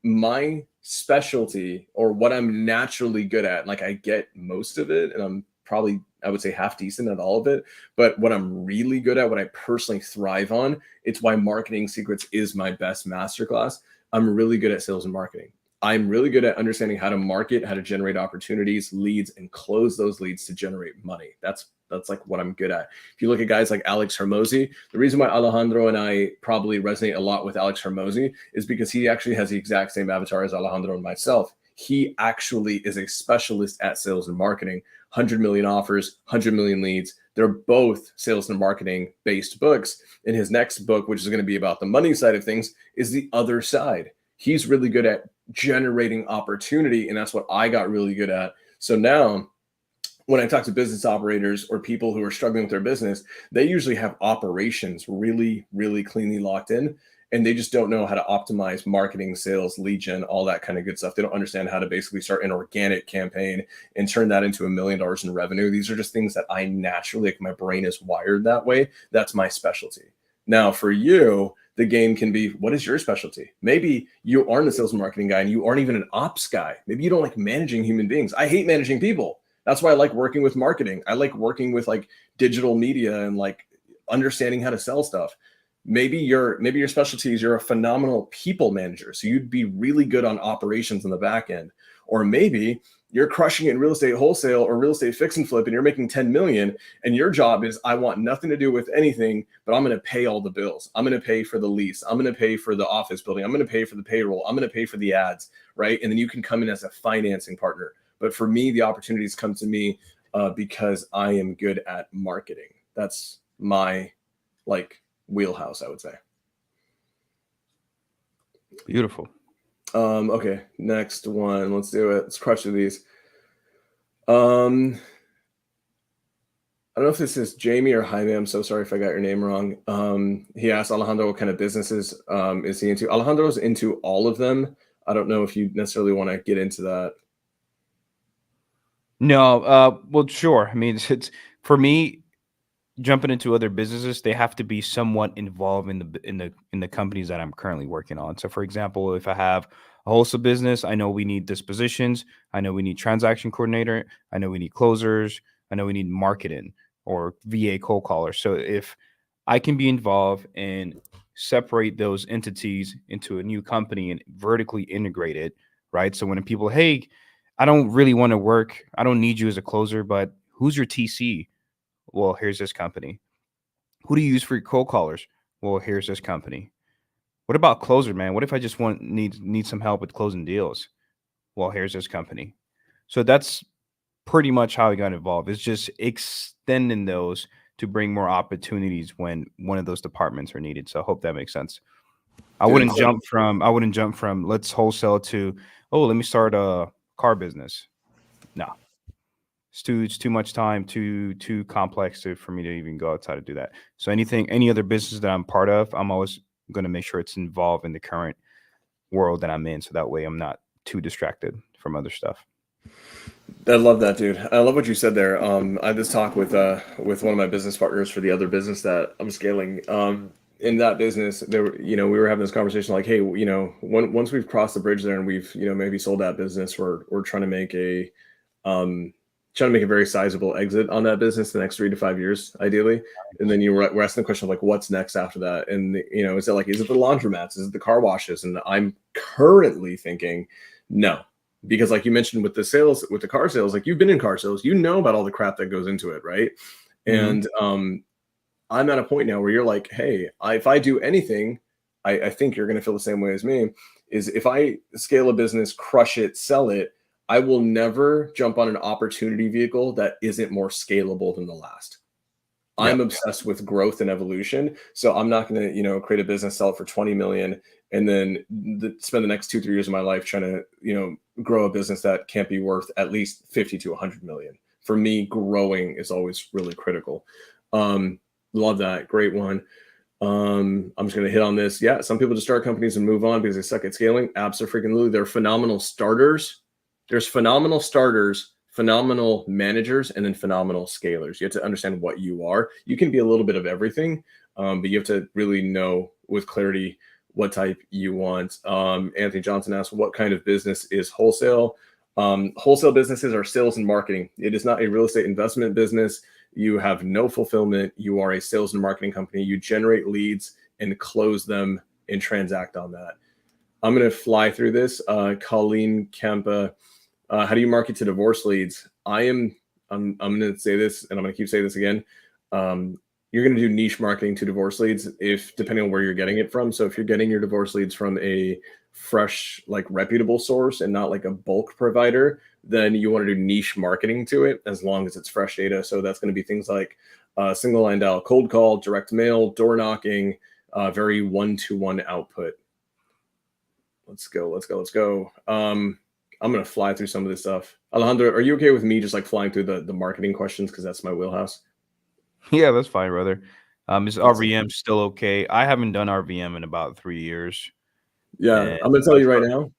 B: My specialty, or what I'm naturally good at, like I get most of it, and I'm probably, I would say, half decent at all of it. But what I'm really good at, what I personally thrive on, it's why Marketing Secrets is my best masterclass. I'm really good at sales and marketing. I'm really good at understanding how to market, how to generate opportunities, leads, and close those leads to generate money. That's like what I'm good at. If you look at guys like Alex Hormozi, the reason why Alejandro and I probably resonate a lot with Alex Hormozi is because he actually has the exact same avatar as Alejandro and myself. He actually is a specialist at sales and marketing. 100 million offers, 100 million leads. They're both sales and marketing based books. And his next book, which is going to be about the money side of things, is the other side. He's really good at generating opportunity, and that's what I got really good at. So now when I talk to business operators or people who are struggling with their business, they usually have operations really, really cleanly locked in. And they just don't know how to optimize marketing, sales, lead gen, all that kind of good stuff. They don't understand how to basically start an organic campaign and turn that into $1 million in revenue. These are just things that I naturally, like, my brain is wired that way. That's my specialty. Now for you, the game can be, what is your specialty? Maybe you aren't a sales and marketing guy and you aren't even an ops guy. Maybe you don't like managing human beings. I hate managing people. That's why I like working with marketing. I like working with like digital media and like understanding how to sell stuff. Maybe your specialty is you're a phenomenal people manager, so you'd be really good on operations on the back end. Or maybe you're crushing it in real estate wholesale or real estate fix and flip, and you're making 10 million, and your job is, I want nothing to do with anything, but I'm going to pay all the bills. I'm going to pay for the lease. I'm going to pay for the office building. I'm going to pay for the payroll. I'm going to pay for the ads, right? And then you can come in as a financing partner. But for me, the opportunities come to me because I am good at marketing. That's my wheelhouse, I would say.
A: Beautiful.
B: Okay, next one. Let's do it. Let's crush through these. I don't know if this is Jamie or Jaime. I'm so sorry if I got your name wrong. He asked Alejandro what kind of businesses is he into. Alejandro's into all of them. I don't know if you necessarily want to get into that.
A: No, well, sure. I mean, it's for me jumping into other businesses. They have to be somewhat involved in the companies that I'm currently working on. So, for example, if I have a wholesale business, I know we need dispositions. I know we need transaction coordinator. I know we need closers. I know we need marketing or VA cold callers. So, if I can be involved and separate those entities into a new company and vertically integrate it, right? So when people, hey, I don't really want to work. I don't need you as a closer, but who's your TC? Well, here's this company. Who do you use for your cold callers? Well, here's this company. What about closer, man? What if I just need some help with closing deals? Well, here's this company. So that's pretty much how I got involved. It's just extending those to bring more opportunities when one of those departments are needed. So I hope that makes sense. I wouldn't jump from let's wholesale to, oh, let me start a car business. No. It's too much time, too complex for me to even go outside to do that. So any other business that I'm part of, I'm always going to make sure it's involved in the current world that I'm in. So that way I'm not too distracted from other stuff.
B: I love that, dude. I love what you said there. I had this talk with one of my business partners for the other business that I'm scaling. In that business, there were, we were having this conversation like, hey, once we've crossed the bridge there and we've, maybe sold that business, we're trying to make a very sizable exit on that business the next 3 to 5 years, ideally. And then we're asking the question of like, what's next after that? And is it the laundromats? Is it the car washes? And I'm currently thinking, no. Because like you mentioned with the car sales, like you've been in car sales, about all the crap that goes into it, right? Mm-hmm. And I'm at a point now where you're like, hey, if I do anything, I think you're going to feel the same way as me, is if I scale a business, crush it, sell it, I will never jump on an opportunity vehicle that isn't more scalable than the last. Yep. I'm obsessed with growth and evolution. So I'm not going to, create a business, sell it for 20 million, and then spend the next 2-3 years of my life trying to, grow a business that can't be worth at least 50 to 100 million. For me, growing is always really critical. Love that. Great one. I'm just going to hit on this. Yeah. Some people just start companies and move on because they suck at scaling. Absolutely. They're phenomenal starters. There's phenomenal starters, phenomenal managers, and then phenomenal scalers. You have to understand what you are. You can be a little bit of everything, but you have to really know with clarity what type you want. Anthony Johnson asked, what kind of business is wholesale? Wholesale businesses are sales and marketing. It is not a real estate investment business. You have no fulfillment. You are a sales and marketing company. You generate leads and close them and transact on that. I'm going to fly through this. Colleen Kempa, how do you market to divorce leads? I'm going to say this, and I'm going to keep saying this again. You're going to do niche marketing to divorce leads depending on where you're getting it from. So if you're getting your divorce leads from a fresh, reputable source and not like a bulk provider, then you want to do niche marketing to it as long as it's fresh data. So that's going to be things like single line dial, cold call, direct mail, door knocking, very one-to-one output. Let's go. I'm going to fly through some of this stuff. Alejandro, are you okay with me just flying through the marketing questions? Because that's my wheelhouse.
A: Yeah, that's fine, brother. Is RVM still okay? I haven't done RVM in about 3 years.
B: Yeah, I'm going to tell you right now.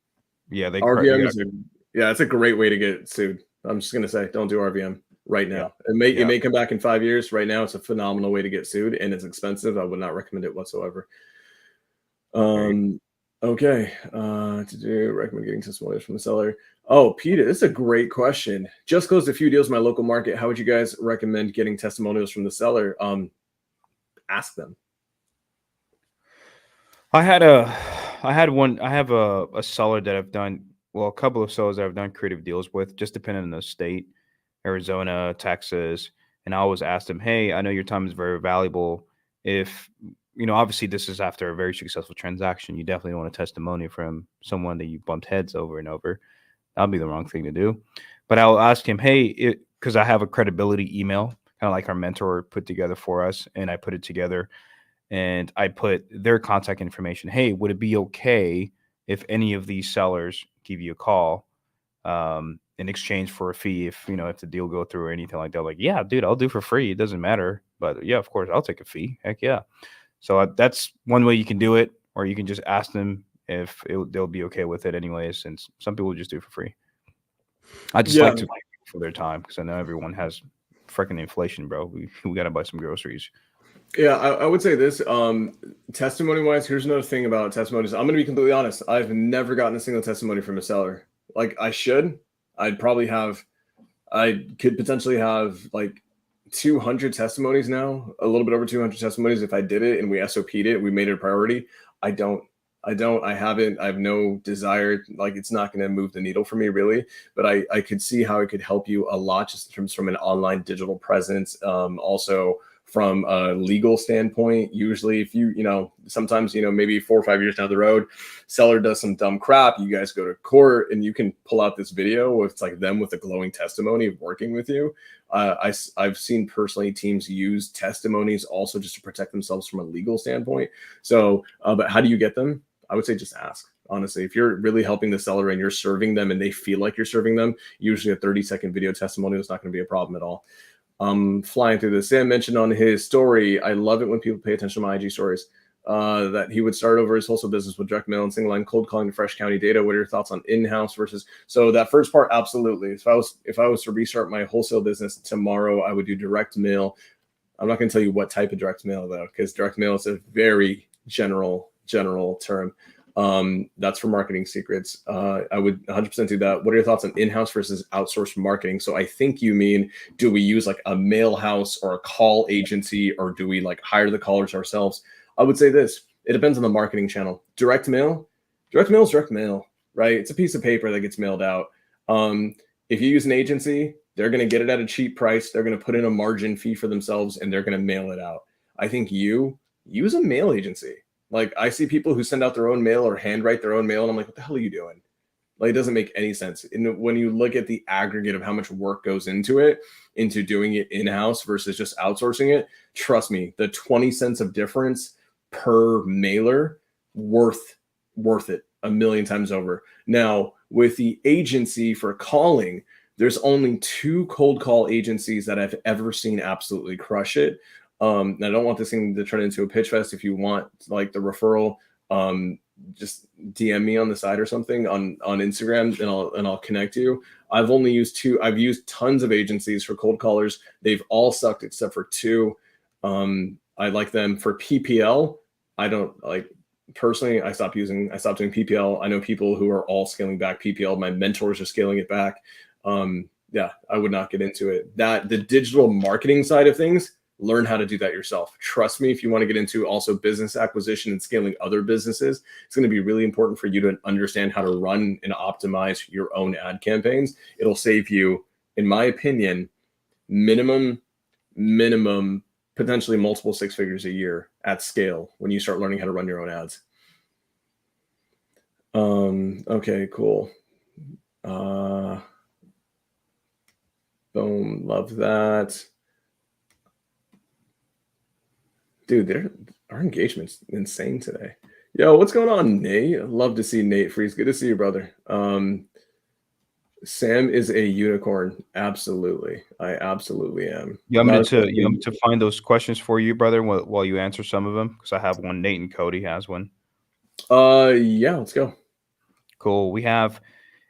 A: Yeah,
B: RVM it's a great way to get sued. I'm just going to say, don't do RVM right now. Yeah. It may come back in 5 years. Right now, it's a phenomenal way to get sued, and it's expensive. I would not recommend it whatsoever. Okay. Recommend getting testimonials from the seller. Oh, Peter, this is a great question. Just closed a few deals in my local market. How would you guys recommend getting testimonials from the seller? Ask them.
A: I have a seller that I've done, well, a couple of sellers that I've done creative deals with, just depending on the state, Arizona, Texas. And I always ask them, hey, I know your time is very valuable. If, obviously this is after a very successful transaction. You definitely want a testimony from someone that you bumped heads over and over. That'll be the wrong thing to do. But I'll ask him, hey, because I have a credibility email, kind of like our mentor put together for us, and I put it together and I put their contact information. Hey, would it be okay if any of these sellers give you a call in exchange for a fee if the deal go through or anything like that? Like, yeah, dude, I'll do for free. It doesn't matter. But yeah, of course, I'll take a fee. Heck yeah. So that's one way you can do it, or you can just ask them if they'll be okay with it anyways, since some people just do it for free. I just
B: Yeah.
A: like to thank people for their time because I know everyone has freaking inflation, bro. We got to buy some groceries.
B: Yeah, I would say this. Testimony wise, here's another thing about testimonies. I'm going to be completely honest. I've never gotten a single testimony from a seller. Like I should. I'd probably have. I could potentially have like 200 testimonies now, a little bit over 200 testimonies if I did it and we SOP'd it, we made it a priority. I don't. I haven't. I have no desire. Like it's not going to move the needle for me really. But I could see how it could help you a lot just in terms from an online digital presence. Also from a legal standpoint, usually if sometimes maybe 4 or 5 years down the road, seller does some dumb crap, you guys go to court and you can pull out this video with like them with a glowing testimony of working with you. I've seen personally teams use testimonies also just to protect themselves from a legal standpoint. So but how do you get them? I would say just ask. Honestly, if you're really helping the seller and you're serving them and they feel like you're serving them, usually a 30-second video testimonial is not going to be a problem at all. Flying through this. Sam mentioned on his story, I love it when people pay attention to my IG stories, that he would start over his wholesale business with direct mail and single line cold calling to fresh county data. What are your thoughts on in-house versus? So that first part, absolutely. If I was to restart my wholesale business tomorrow, I would do direct mail. I'm not going to tell you what type of direct mail though, because direct mail is a very general term. That's for marketing secrets. I would 100% do that. What are your thoughts on in-house versus outsourced marketing? So I think you mean, do we use like a mail house or a call agency, or do we like hire the callers ourselves? I would say this, it depends on the marketing channel. Direct mail is direct mail, right? It's a piece of paper that gets mailed out. If you use an agency, they're going to get it at a cheap price. They're going to put in a margin fee for themselves and they're going to mail it out. I think you use a mail agency. Like I see people who send out their own mail or handwrite their own mail, and I'm like, what the hell are you doing? Like it doesn't make any sense. And when you look at the aggregate of how much work goes into it, into doing it in-house versus just outsourcing it, trust me, the 20 cents of difference per mailer, worth it a million times over. Now, with the agency for calling, there's only 2 cold call agencies that I've ever seen absolutely crush it. I don't want this thing to turn into a pitch fest. If you want like the referral, just DM me on the side or something on Instagram, and I'll connect you. I've only used 2. I've used tons of agencies for cold callers. They've all sucked except for 2. I like them for PPL. I don't like personally. I stopped doing PPL. I know people who are all scaling back PPL. My mentors are scaling it back. Yeah, I would not get into it. That the digital marketing side of things, learn how to do that yourself. Trust me, if you want to get into also business acquisition and scaling other businesses, it's going to be really important for you to understand how to run and optimize your own ad campaigns. It'll save you, in my opinion, minimum, potentially multiple 6 figures a year at scale when you start learning how to run your own ads. Okay, cool. Boom, love that. Dude, our engagement's insane today. Yo, what's going on, Nate? I'd love to see Nate Freeze. Good to see you, brother. Sam is a unicorn. Absolutely. I absolutely am.
A: You want me to find those questions for you, brother, while you answer some of them? Because I have one. Nate and Cody has one.
B: Yeah, let's go.
A: Cool. We have,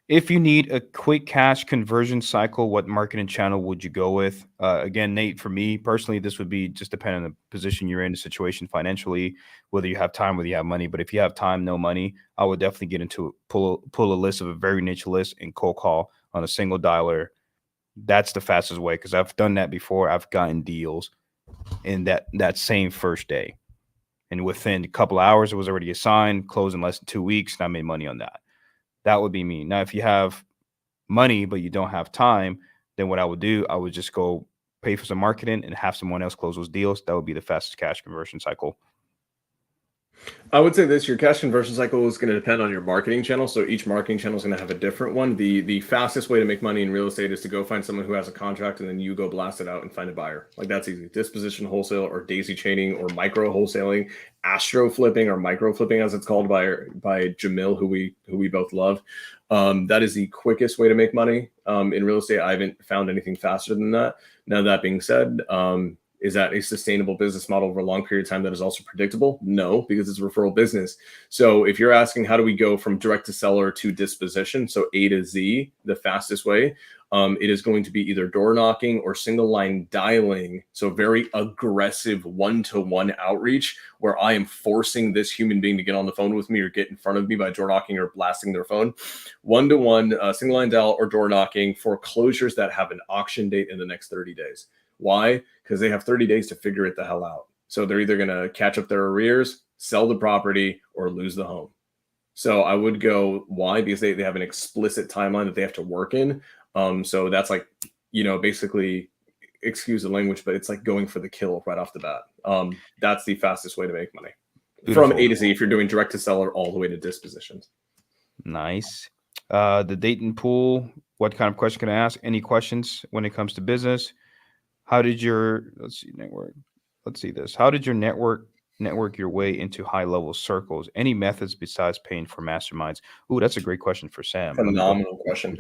A: if you need a quick cash conversion cycle, what marketing channel would you go with? Again, Nate, for me personally, this would be just depending on the position you're in, the situation financially, whether you have time, whether you have money. But if you have time, no money, I would definitely get into pull a list of a very niche list and cold call on a single dialer. That's the fastest way because I've done that before. I've gotten deals in that same first day. and within a couple of hours it was already assigned, closed in less than 2 weeks, and I made money on that. That would be me. Now, if you have money but you don't have time, then what I would do, I would just go pay for some marketing and have someone else close those deals. That would be the fastest cash conversion cycle.
B: I would say this: your cash conversion cycle is going to depend on your marketing channel. So each marketing channel is going to have a different one. The fastest way to make money in real estate is to go find someone who has a contract, and then you go blast it out and find a buyer. Like, that's easy. Disposition wholesale, or daisy chaining, or micro wholesaling, astro flipping, or micro flipping as it's called by Jamil, who we both love. That is the quickest way to make money in real estate. I haven't found anything faster than that. Now, that being said, is that a sustainable business model over a long period of time that is also predictable? No, because it's a referral business. So if you're asking, how do we go from direct to seller to disposition, so A to Z, the fastest way, it is going to be either door knocking or single line dialing. So very aggressive one-to-one outreach, where I am forcing this human being to get on the phone with me or get in front of me by door knocking or blasting their phone. One-to-one, single line dial or door knocking for closures that have an auction date in the next 30 days. Why? Because they have 30 days to figure it the hell out. So they're either going to catch up their arrears, sell the property, or lose the home. So I would go, why? Because they have an explicit timeline that they have to work in. So that's like, basically, excuse the language, but it's like going for the kill right off the bat. That's the fastest way to make money. Beautiful. From A to Z, if you're doing direct to seller all the way to dispositions.
A: Nice. The Dayton pool, what kind of question can I ask? Any questions when it comes to business? How did your How did your network your way into high level circles? Any methods besides paying for masterminds? Ooh, that's a great question for Sam.
B: Phenomenal question.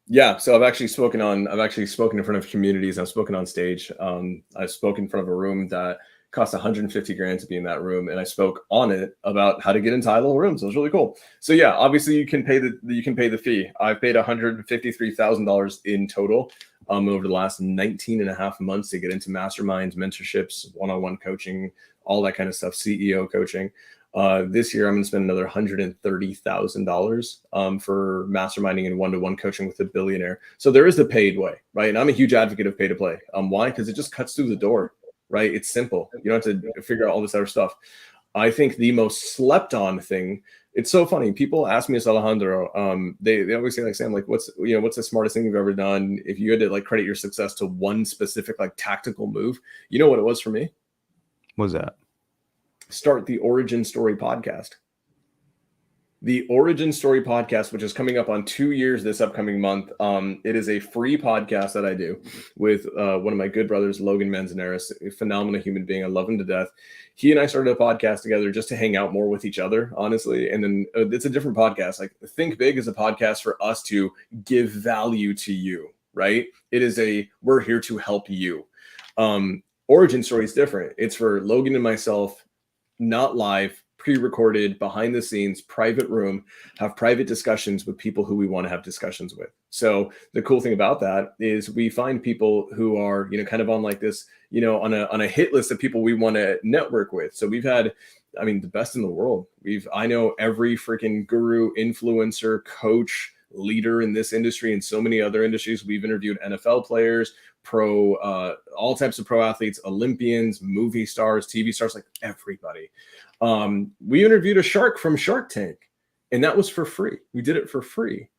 B: Yeah. So I've actually spoken in front of communities. I've spoken on stage. I've spoken in front of a room that cost 150 grand to be in that room, and I spoke on it about how to get into high level rooms. It was really cool. So yeah, obviously you can pay the fee. I've paid $153,000 in total over the last 19 and a half months to get into masterminds, mentorships, one-on-one coaching, all that kind of stuff, CEO coaching. This year, I'm going to spend another $130,000 for masterminding and one-to-one coaching with a billionaire. So there is the paid way, right? And I'm a huge advocate of pay to play. Why? Because it just cuts through the door, right? It's simple. You don't have to figure out all this other stuff. I think the most slept on thing, it's so funny. People ask me this, Alejandro. They always say, like, Sam, like, what's the smartest thing you've ever done? If you had to like credit your success to one specific like tactical move, you know what it was for me?
A: What was that?
B: Start the Origin Story podcast. The Origin Story podcast, which is coming up on 2 years this upcoming month. It is a free podcast that I do with one of my good brothers, Logan Manzanares, a phenomenal human being. I love him to death. He and I started a podcast together just to hang out more with each other, honestly. And then it's a different podcast. Like, Think Big is a podcast for us to give value to you, right? It is we're here to help you. Origin Story is different. It's for Logan and myself, not live, pre-recorded, behind the scenes, private room, have private discussions with people who we want to have discussions with. So the cool thing about that is we find people who are, kind of on like this, on a hit list of people we want to network with. So we've had, the best in the world. I know every freaking guru, influencer, coach, leader in this industry and so many other industries. We've interviewed NFL players, all types of pro athletes, Olympians, movie stars, TV stars, like everybody. We interviewed a shark from Shark Tank, and that was for free. We did it for free.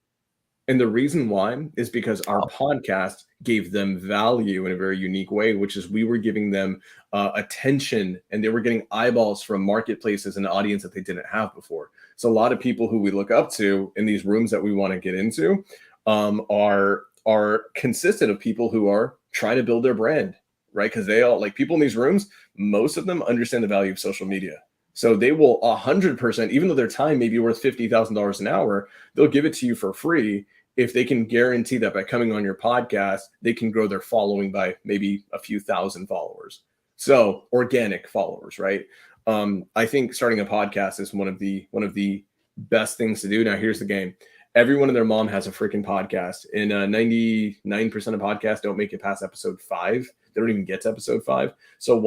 B: And the reason why is because our podcast gave them value in a very unique way, which is we were giving them attention, and they were getting eyeballs from marketplaces and an audience that they didn't have before. So a lot of people who we look up to in these rooms that we want to get into are consistent of people who are trying to build their brand, right? Because they all, like, people in these rooms, most of them understand the value of social media. So they will 100%, even though their time may be worth $50,000 an hour, they'll give it to you for free if they can guarantee that by coming on your podcast, they can grow their following by maybe a few thousand followers. So organic followers, right? I think starting a podcast is one of the best things to do. Now, here's the game. Everyone and their mom has a freaking podcast, and 99% of podcasts don't make it past episode 5. They don't even get to episode 5. So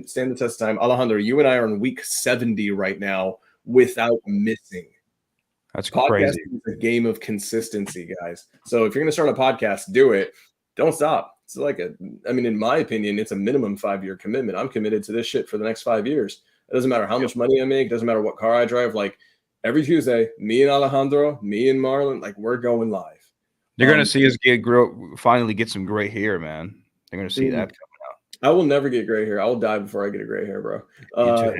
B: stand the test of time. Alejandro, you and I are in week 70 right now without missing.
A: That's crazy.
B: Podcasting is a game of consistency, guys. So if you're going to start a podcast, do it. Don't stop. It's like in my opinion, it's a minimum 5-year commitment. I'm committed to this shit for the next 5 years. It doesn't matter how much money I make. It doesn't matter what car I drive. Like every Tuesday, me and Alejandro, me and Marlon, like we're going live.
A: They're gonna see us finally get some gray hair, man. They're gonna see that.
B: I will never get gray hair. I will die before I get a gray hair, bro.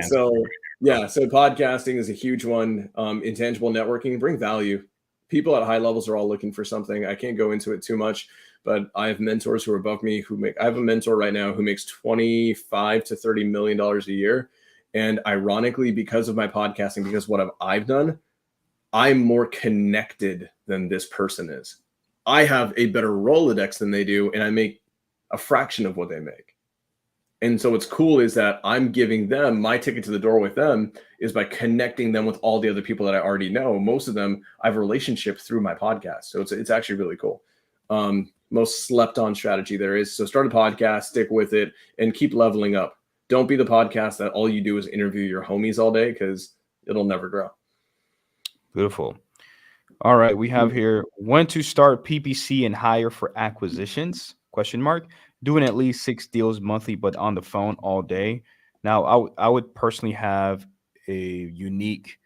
B: So podcasting is a huge one. Intangible networking, bring value. People at high levels are all looking for something. I can't go into it too much, but I have mentors who are above me I have a mentor right now who makes $25 to $30 million a year. And ironically, because of my podcasting, because what I've done, I'm more connected than this person is. I have a better Rolodex than they do, and I make a fraction of what they make. And so what's cool is that I'm giving them my ticket to the door with them is by connecting them with all the other people that I already know. Most of them I have a relationship through my podcast. So it's actually really cool. Most slept on strategy there is. So start a podcast, stick with it, and keep leveling up. Don't be the podcast that all you do is interview your homies all day, because it'll never grow.
A: Beautiful. All right. We have here when to start PPC and hire for acquisitions? ? Doing at least 6 deals monthly, but on the phone all day. Now, I would personally have a unique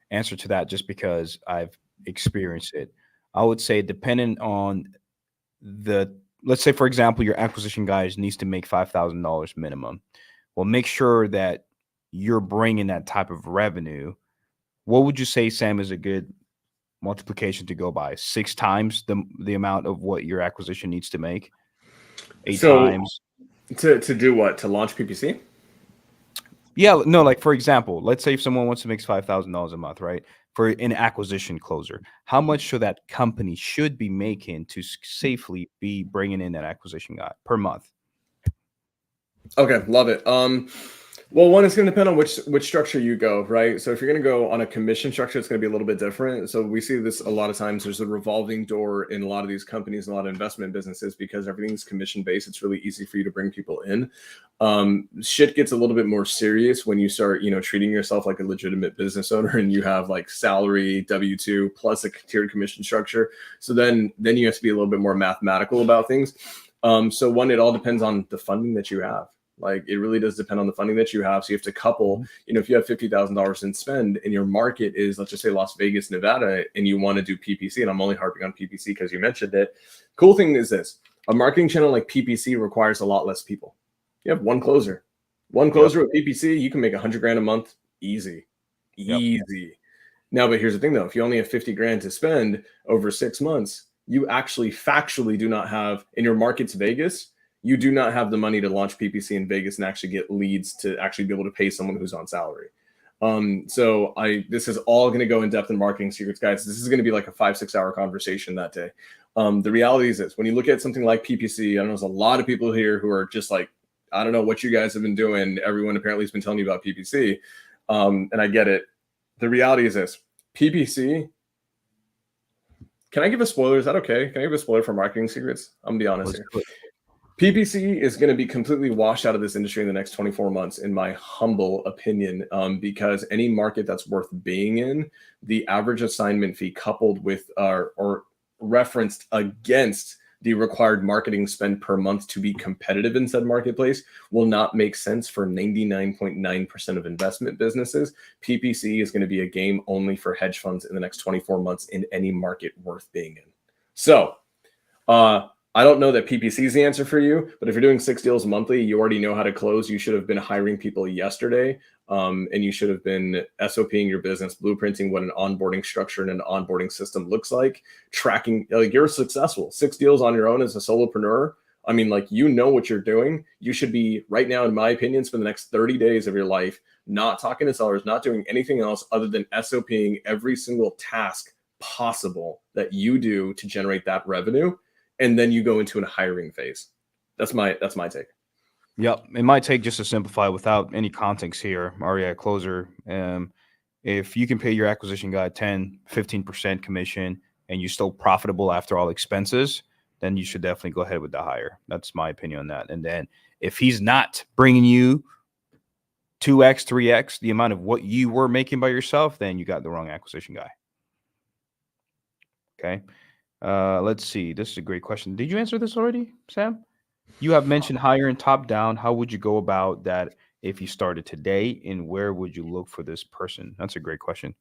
A: answer to that just because I've experienced it. I would say depending on let's say, for example, your acquisition guy needs to make $5,000 minimum. Well, make sure that you're bringing that type of revenue. What would you say, Sam, is a good multiplication to go by? 6 times the amount of what your acquisition needs to make? 8 times
B: to do what? To launch PPC?
A: Yeah, no, like for example, let's say if someone wants to make $5,000 a month, right? For an acquisition closer, how much should that company should be making to safely be bringing in that acquisition guy per month?
B: Okay, love it. Well, one, it's going to depend on which structure you go, right? So if you're going to go on a commission structure, it's going to be a little bit different. So we see this a lot of times. There's a revolving door in a lot of these companies, and a lot of investment businesses, because everything's commission based. It's really easy for you to bring people in. Shit gets a little bit more serious when you start, treating yourself like a legitimate business owner, and you have like salary, W-2 plus a tiered commission structure. So then you have to be a little bit more mathematical about things. So one, it all depends on the funding that you have. Like it really does depend on the funding that you have. So you have to couple, if you have $50,000 in spend and your market is, let's just say Las Vegas, Nevada, and you want to do PPC, and I'm only harping on PPC because you mentioned it. Cool thing is this: a marketing channel like PPC requires a lot less people. You have one closer with PPC, you can make $100,000 a month. Easy. Now, but here's the thing though, if you only have $50,000 to spend over 6 months, you actually factually do not have, in your market's Vegas, you do not have the money to launch PPC in Vegas and actually get leads to actually be able to pay someone who's on salary. This is all going to go in depth in marketing secrets, guys. This is going to be like a 5-6 hour conversation that day. The reality is this: when you look at something like PPC, I know there's a lot of people here who are just like, I don't know what you guys have been doing. Everyone apparently has been telling you about PPC. And I get it. The reality is this: PPC. Can I give a spoiler? Is that okay? Can I give a spoiler for marketing secrets? I'm gonna be honest here. PPC is going to be completely washed out of this industry in the next 24 months, in my humble opinion, because any market that's worth being in, the average assignment fee coupled with or referenced against the required marketing spend per month to be competitive in said marketplace will not make sense for 99.9% of investment businesses. PPC is going to be a game only for hedge funds in the next 24 months in any market worth being in. So, I don't know that PPC is the answer for you, but if you're doing 6 deals monthly, you already know how to close. You should have been hiring people yesterday, and you should have been SOPing your business, blueprinting what an onboarding structure and an onboarding system looks like, tracking. Like, you're successful. 6 deals on your own as a solopreneur. I mean, like, you know what you're doing. You should be right now, in my opinion, spend the next 30 days of your life not talking to sellers, not doing anything else other than SOPing every single task possible that you do to generate that revenue. And then you go into a hiring phase. That's my take.
A: Yep. It might take, just to simplify without any context here, Aria closer. If you can pay your acquisition guy 10, 15% commission and you're still profitable after all expenses, then you should definitely go ahead with the hire. That's my opinion on that. And then if he's not bringing you 2x, 3x the amount of what you were making by yourself, then you got the wrong acquisition guy. Okay. Let's see. This is a great question. Did you answer this already, Sam? You have mentioned hiring top down. How would you go about that if you started today, and where would you look for this person? That's a great question.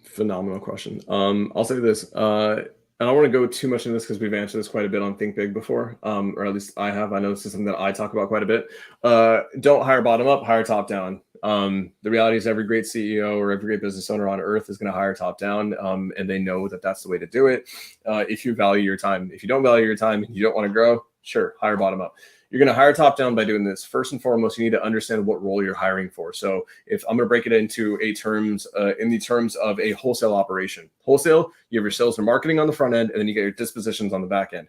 B: Phenomenal question. I'll say this. I don't want to go too much into this because we've answered this quite a bit on Think Big before, or at least I have. I know this is something that I talk about quite a bit. Don't hire bottom up, hire top down. The reality is every great CEO or every great business owner on earth is going to hire top down, and they know that that's the way to do it. If you value your time. If you don't value your time and you don't want to grow, sure, hire bottom up. You're going to hire top down by doing this. First and foremost, you need to understand what role you're hiring for. So if I'm going to break it into in the terms of a wholesale operation, wholesale, you have your sales and marketing on the front end, and then you get your dispositions on the back end.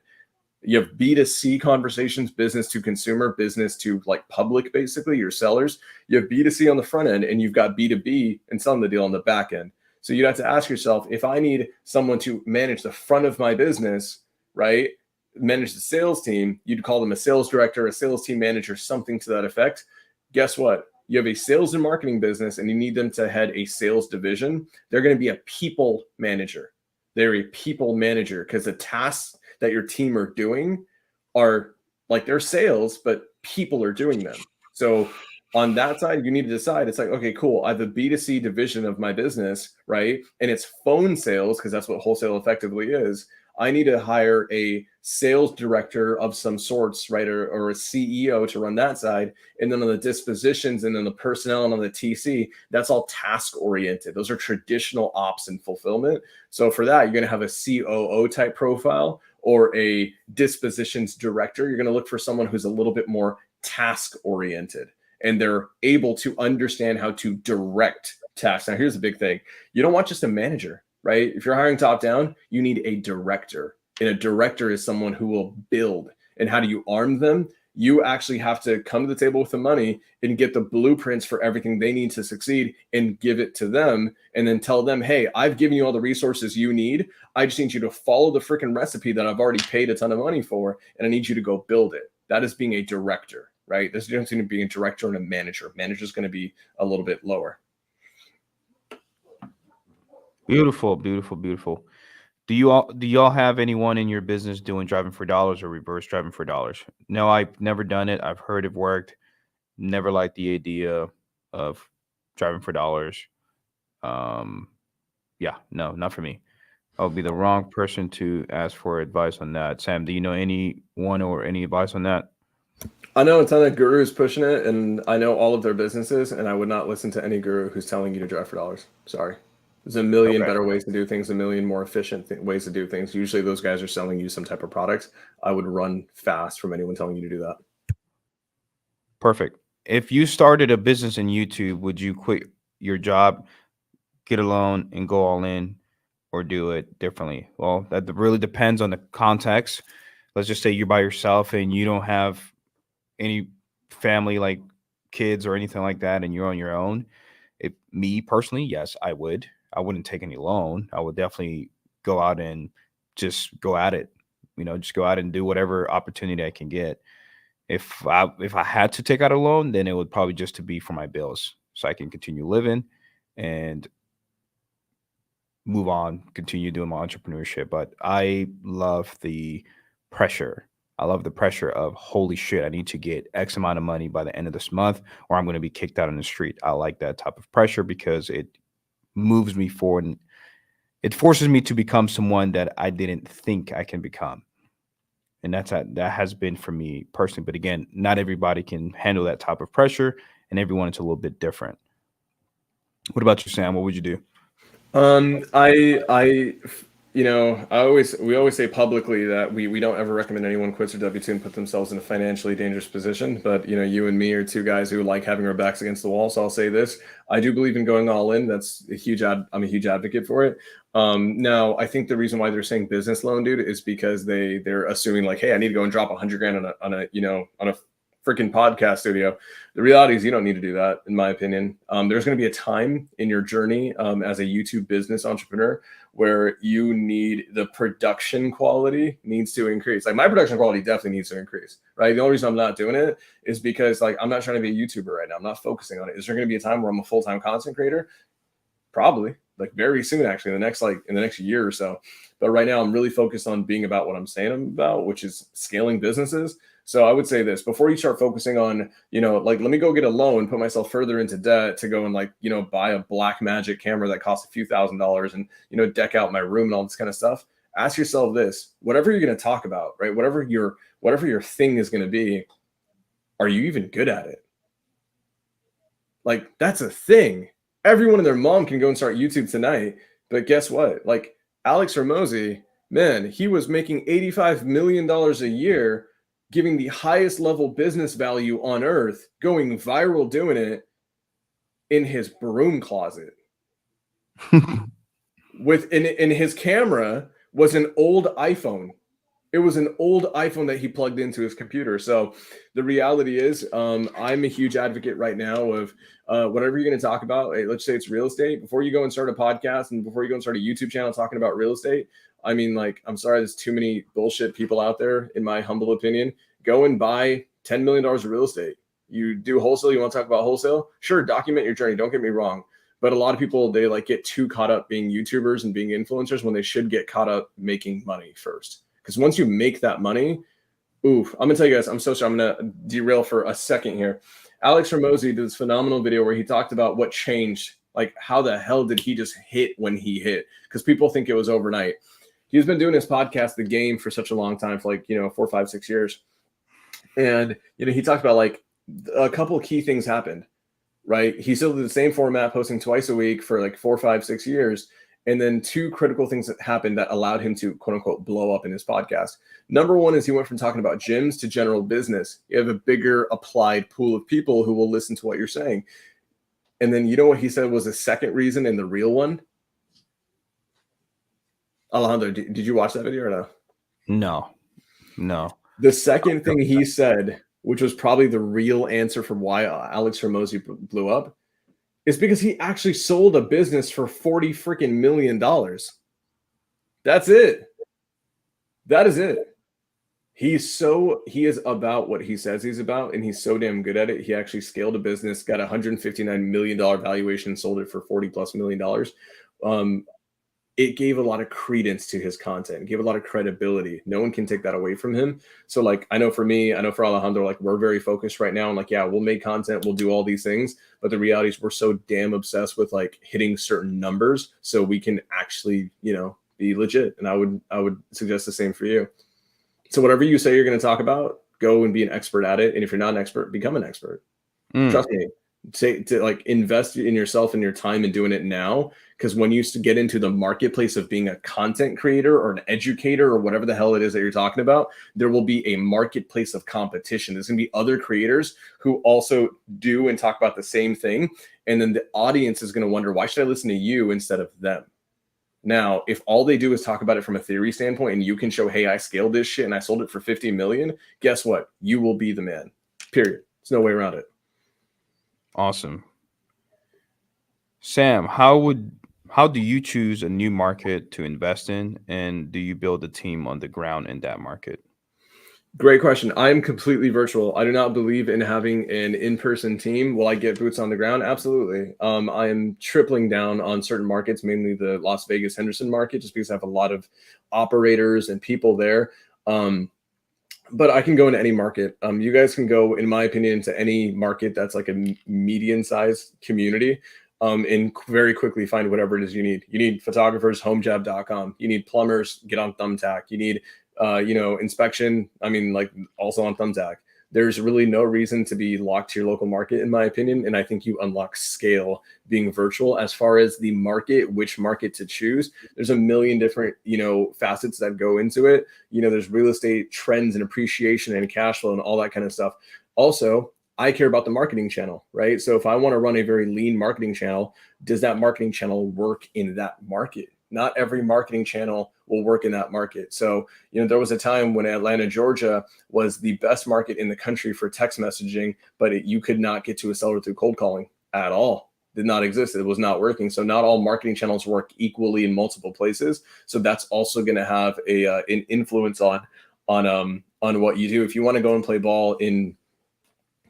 B: You have B2C conversations, business to consumer, business to like public, basically your sellers. You have B2C on the front end, and you've got B2B and selling the deal on the back end. So you have to ask yourself, if I need someone to manage the front of my business, right? Manage the sales team, you'd call them a sales director, a sales team manager, something to that effect. Guess what? You have a sales and marketing business and you need them to head a sales division. They're going to be a people manager. They're a people manager because the tasks that your team are doing are like they're sales, but people are doing them. So on that side, you need to decide. It's like, okay, cool. I have a B2C division of my business, right? And it's phone sales because that's what wholesale effectively is. I need to hire a sales director of some sorts, right? Or a CEO to run that side. And then on the dispositions and then the personnel and on the TC, that's all task oriented. Those are traditional ops and fulfillment. So for that, you're going to have a COO type profile or a dispositions director. You're going to look for someone who's a little bit more task oriented and they're able to understand how to direct tasks. Now, here's the big thing. You don't want just a manager. Right? If you're hiring top down, you need a director. And a director is someone who will build. And how do you arm them? You actually have to come to the table with the money and get the blueprints for everything they need to succeed and give it to them. And then tell them, hey, I've given you all the resources you need. I just need you to follow the freaking recipe that I've already paid a ton of money for. And I need you to go build it. That is being a director, right? There's a difference between being a director and a manager. Manager is going to be a little bit lower.
A: Beautiful, beautiful, beautiful. Do y'all have anyone in your business doing driving for dollars or reverse driving for dollars? No, I've never done it. I've heard it worked. Never liked the idea of driving for dollars. Um, yeah, no, not for me. I'll be the wrong person to ask for advice on that. Sam, do you know anyone or any advice on that?
B: I know a ton of gurus pushing it, and I know all of their businesses, and I would not listen to any guru who's telling you to drive for dollars. Sorry. There's a million
A: Okay,
B: better ways to do things, a million more efficient ways to do things. Usually those guys are selling you some type of product. I would run fast from anyone telling you to do that.
A: perfect. If you started a business in YouTube, would you quit your job, get a loan, and go all in, or do it differently? Well, that really depends on the context. Let's just say you're by yourself and you don't have any family like kids or anything like that, and you're on your own. Me personally, yes, I would. I wouldn't take any loan. I would definitely go out and just go at it. Just go out and do whatever opportunity I can get. If I had to take out a loan, then it would probably just to be for my bills, so I can continue living and move on, continue doing my entrepreneurship. But I love the pressure. I love the pressure of holy shit, I need to get X amount of money by the end of this month, or I'm going to be kicked out on the street. I like that type of pressure because it moves me forward and it forces me to become someone that I didn't think I can become. And that has been for me personally. But again, not everybody can handle that type of pressure, and everyone is a little bit different. What about you, Sam? What would you do?
B: I, we always say publicly that we don't ever recommend anyone quits their W-2 and put themselves in a financially dangerous position. But, you and me are two guys who like having our backs against the wall. So I'll say this, I do believe in going all in. That's I'm a huge advocate for it. Now I think the reason why they're saying business loan, dude, is because they're assuming like, hey, I need to go and drop $100,000 on a freaking podcast studio. The reality is you don't need to do that, in my opinion. There's going to be a time in your journey as a YouTube business entrepreneur where you need the production quality needs to increase. Like my production quality definitely needs to increase, right? The only reason I'm not doing it is because like I'm not trying to be a YouTuber right now. I'm not focusing on it. Is there going to be a time where I'm a full-time content creator? Probably, like very soon, actually, in the next year or so. But right now, I'm really focused on being about what I'm saying I'm about, which is scaling businesses. So I would say this before you start focusing on, like, let me go get a loan, put myself further into debt to go and like, buy a Black Magic camera that costs a few $1,000s and, deck out my room and all this kind of stuff. Ask yourself this, whatever you're going to talk about, right? Whatever your thing is going to be, are you even good at it? Like, that's a thing. Everyone and their mom can go and start YouTube tonight. But guess what? Like, Alex Hormozi, man, he was making $85 million a year, giving the highest level business value on earth, going viral doing it in his broom closet. In his camera was an old iPhone. It was an old iPhone that he plugged into his computer. So the reality is, I'm a huge advocate right now of whatever you're going to talk about. Let's say it's real estate. Before you go and start a podcast and before you go and start a YouTube channel talking about real estate, I mean, like, I'm sorry, there's too many bullshit people out there, in my humble opinion. Go and buy $10 million of real estate. You do wholesale. You want to talk about wholesale? Sure, document your journey. Don't get me wrong. But a lot of people, they like get too caught up being YouTubers and being influencers when they should get caught up making money first. Because once you make that money, I'm gonna tell you guys, I'm so sorry, I'm gonna derail for a second here. Alex Hormozi did this phenomenal video where he talked about what changed, like how the hell did he just hit when he hit? Because people think it was overnight. He's been doing his podcast, The Game, for such a long time, for like 4, 5, 6 years. And he talked about like a couple of key things happened, right? He still did the same format, posting twice a week for like 4, 5, 6 years. And then two critical things that happened that allowed him to, quote unquote, blow up in his podcast. Number one is he went from talking about gyms to general business. You have a bigger applied pool of people who will listen to what you're saying. And then you know what he said was the second reason and the real one? Alejandro, did you watch that video or no?
A: No.
B: The second thing he said, which was probably the real answer for why Alex Hormozi blew up, is because he actually sold a business for $40 freaking million. That's it. That is it. He is about what he says he's about, and he's so damn good at it. He actually scaled a business, got a $159 million valuation, sold it for $40+ million. It gave a lot of credence to his content, gave a lot of credibility. No one can take that away from him. So like, I know for me, I know for Alejandro, like we're very focused right now. And like, yeah, we'll make content, we'll do all these things. But the reality is we're so damn obsessed with like hitting certain numbers so we can actually, be legit. And I would suggest the same for you. So whatever you say you're going to talk about, go and be an expert at it. And if you're not an expert, become an expert. Trust me. To like invest in yourself and your time in doing it now, because when you get into the marketplace of being a content creator or an educator or whatever the hell it is that you're talking about, there will be a marketplace of competition. There's going to be other creators who also do and talk about the same thing, and then the audience is going to wonder, why should I listen to you instead of them? Now, if all they do is talk about it from a theory standpoint and you can show, hey, I scaled this shit and I sold it for 50 million, guess what? You will be the man, period. There's no way around it.
A: Awesome. Sam, how do you choose a new market to invest in, and do you build a team on the ground in that market?
B: Great question. I'm completely virtual. I do not believe in having an in-person team. Will I get boots on the ground? Absolutely. I am tripling down on certain markets, mainly the Las Vegas Henderson market, just because I have a lot of operators and people there. But I can go into any market. You guys can go, in my opinion, into any market that's like a median-sized community, and very quickly find whatever it is you need. You need photographers, homejab.com. You need plumbers, get on Thumbtack. You need, inspection. I mean, like also on Thumbtack. There's really no reason to be locked to your local market, in my opinion. And I think you unlock scale being virtual. As far as the market, which market to choose, there's a million different, facets that go into it. There's real estate trends and appreciation and cash flow and all that kind of stuff. Also, I care about the marketing channel, right? So if I want to run a very lean marketing channel, does that marketing channel work in that market? Not every marketing channel will work in that market. So, there was a time when Atlanta, Georgia was the best market in the country for text messaging, but you could not get to a seller through cold calling at all. Did not exist. It was not working. So not all marketing channels work equally in multiple places. So that's also going to have an influence on what you do. If you want to go and play ball in,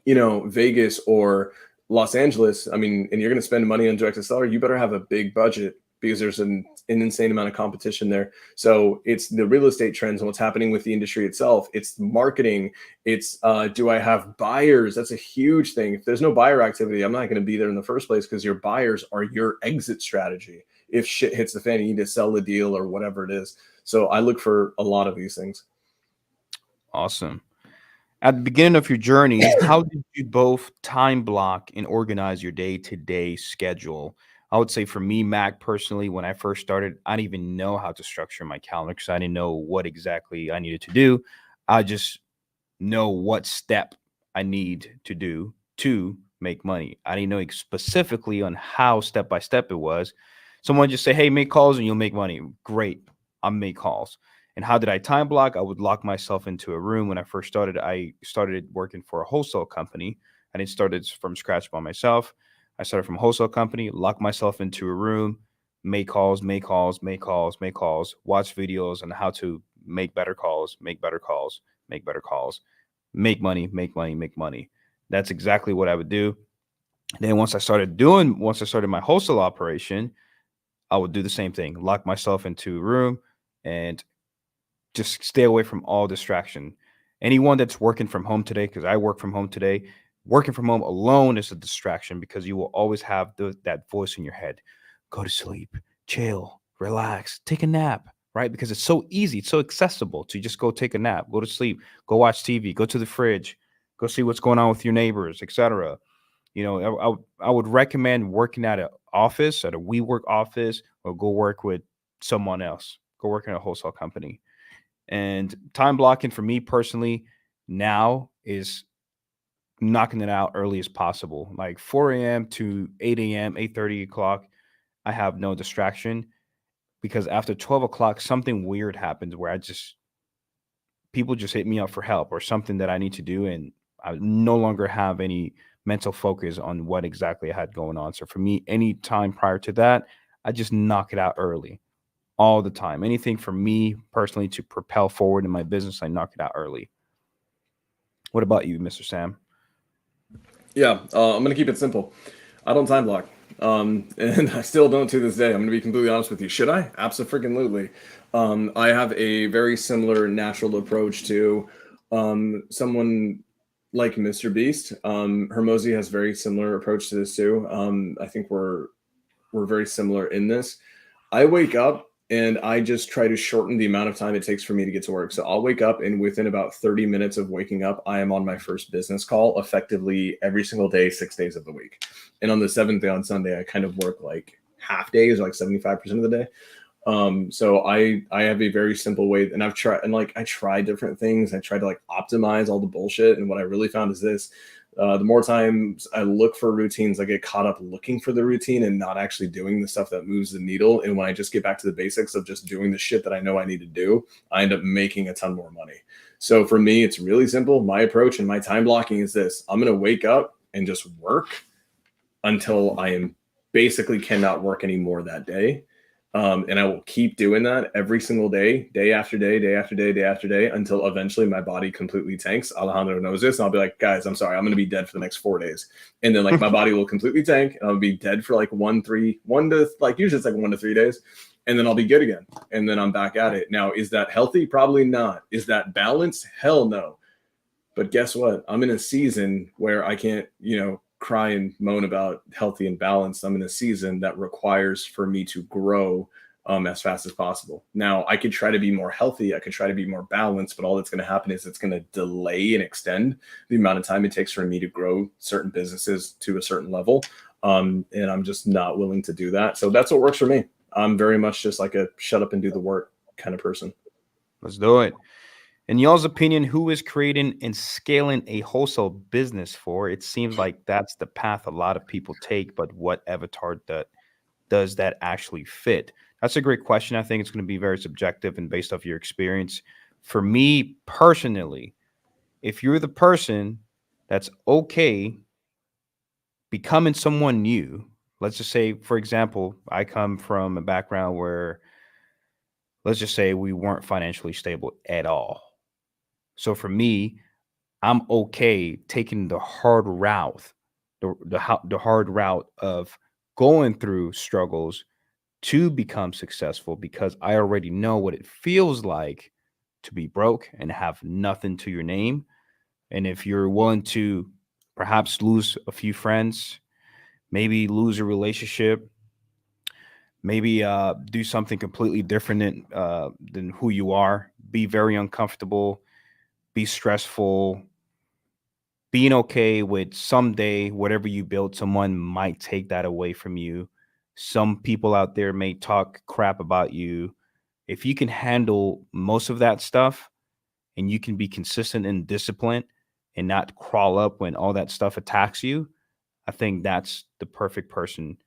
B: Vegas or Los Angeles, and you're going to spend money on direct to seller, you better have a big budget, because there's an insane amount of competition there. So it's the real estate trends and what's happening with the industry itself. It's marketing. It's do I have buyers? That's a huge thing. If there's no buyer activity, I'm not going to be there in the first place, because your buyers are your exit strategy. If shit hits the fan, you need to sell the deal or whatever it is. So I look for a lot of these things.
A: Awesome. At the beginning of your journey, how did you both time block and organize your day-to-day schedule? I would say for me, Mac, personally, when I first started, I didn't even know how to structure my calendar because I didn't know what exactly I needed to do. I just know what step I need to do to make money. I didn't know specifically on how step by step it was. Someone just say, "Hey, make calls and you'll make money." Great. I'll make calls. And how did I time block? I would lock myself into a room. When I first started, I started working for a wholesale company. I didn't start it from scratch by myself. I started from a wholesale company, lock myself into a room, make calls, make calls, make calls, make calls, watch videos on how to make better calls, make better calls, make better calls, make money, make money, make money. That's exactly what I would do. Then once I started my wholesale operation, I would do the same thing, lock myself into a room and just stay away from all distraction. Anyone that's working from home today, because I work from home today, working from home alone is a distraction because you will always have that voice in your head. Go to sleep, chill, relax, take a nap, right? Because it's so easy, it's so accessible to just go take a nap, go to sleep, go watch TV, go to the fridge, go see what's going on with your neighbors, etc. I would recommend working at an office, at a WeWork office, or go work with someone else. Go work in a wholesale company. And time blocking for me personally now is knocking it out early as possible. Like 4 a.m. to 8 a.m., 8:30 o'clock, I have no distraction because after 12 o'clock, something weird happens where people just hit me up for help or something that I need to do. And I no longer have any mental focus on what exactly I had going on. So for me, any time prior to that, I just knock it out early all the time. Anything for me personally to propel forward in my business, I knock it out early. What about you, Mr. Sam?
B: Yeah, I'm gonna keep it simple. I don't time block, and I still don't to this day. I'm gonna be completely honest with you. Should I? Absolutely. I have a very similar natural approach to someone like Mr. Beast. Hermosi has very similar approach to this too. I think we're very similar in this. I wake up and I just try to shorten the amount of time it takes for me to get to work. So I'll wake up, and within about 30 minutes of waking up, I am on my first business call effectively every single day, 6 days of the week. And on the seventh day, on Sunday, I kind of work like half days, like 75% of the day. So I have a very simple way, and I try different things. I try to like optimize all the bullshit. And what I really found is this: the more times I look for routines, I get caught up looking for the routine and not actually doing the stuff that moves the needle. And when I just get back to the basics of just doing the shit that I know I need to do, I end up making a ton more money. So for me, it's really simple. My approach and my time blocking is this: I'm going to wake up and just work until I am basically cannot work anymore that day. And I will keep doing that every single day, day after day, day after day, day after day, until eventually my body completely tanks. Alejandro knows this. And I'll be like, guys, I'm sorry, I'm going to be dead for the next 4 days. And then like my body will completely tank, and I'll be dead for like usually it's like 1 to 3 days. And then I'll be good again. And then I'm back at it. Now, is that healthy? Probably not. Is that balanced? Hell no. But guess what? I'm in a season where I can't, cry and moan about healthy and balanced. I'm in a season that requires for me to grow as fast as possible. Now, I could try to be more healthy. I could try to be more balanced, but all that's going to happen is it's going to delay and extend the amount of time it takes for me to grow certain businesses to a certain level. And I'm just not willing to do that. So that's what works for me. I'm very much just like a shut up and do the work kind of person.
A: Let's do it. In y'all's opinion, who is creating and scaling a wholesale business for? It seems like that's the path a lot of people take, but what avatar does that actually fit? That's a great question. I think it's going to be very subjective and based off your experience. For me personally, if you're the person that's okay becoming someone new, let's just say, for example, I come from a background where, let's just say, we weren't financially stable at all. So for me, I'm okay taking the hard route, the hard route of going through struggles to become successful because I already know what it feels like to be broke and have nothing to your name. And if you're willing to perhaps lose a few friends, maybe lose a relationship, maybe do something completely different than who you are, be very uncomfortable, be stressful, being okay with someday whatever you build, someone might take that away from you. Some people out there may talk crap about you. If you can handle most of that stuff and you can be consistent and disciplined and not crawl up when all that stuff attacks you, I think that's the perfect person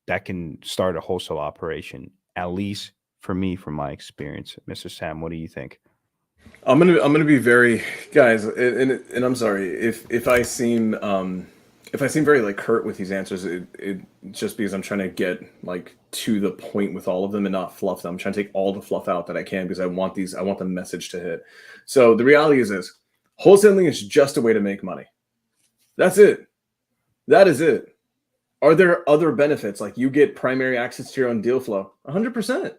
A: that can start a wholesale operation, at least for me, from my experience. Mr. Sam, what do you think?
B: I'm gonna be very, guys, and I'm sorry if I seem very like curt with these answers. It just because I'm trying to get like to the point with all of them and not fluff them. I'm trying to take all the fluff out that I can because I want the message to hit. So the reality is this: wholesaling is just a way to make money. That's it. That is it. Are there other benefits like you get primary access to your own deal flow? 100%.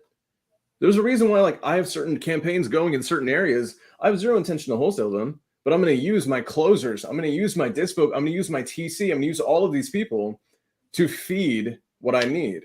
B: There's a reason why, like, I have certain campaigns going in certain areas. I have zero intention to wholesale them, but I'm going to use my closers. I'm going to use my dispo. I'm going to use my TC. I'm going to use all of these people to feed what I need.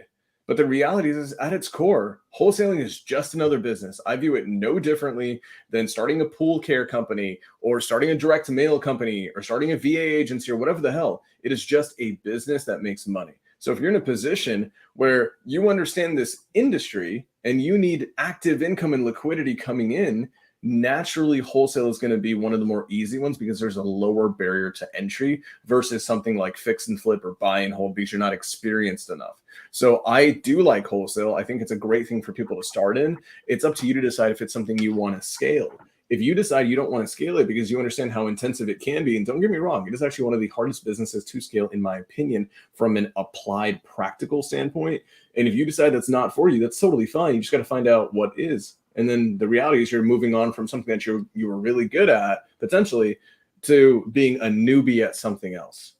B: But the reality is at its core, wholesaling is just another business. I view it no differently than starting a pool care company or starting a direct mail company or starting a VA agency or whatever the hell. It is just a business that makes money. So if you're in a position where you understand this industry and you need active income and liquidity coming in, naturally wholesale is going to be one of the more easy ones because there's a lower barrier to entry versus something like fix and flip or buy and hold because you're not experienced enough. So I do like wholesale. I think it's a great thing for people to start in. It's up to you to decide if it's something you want to scale. If you decide you don't want to scale it because you understand how intensive it can be, and don't get me wrong, it is actually one of the hardest businesses to scale, in my opinion, from an applied practical standpoint. And if you decide that's not for you, that's totally fine. You just got to find out what is. And then the reality is you're moving on from something that you were really good at, potentially, to being a newbie at something else.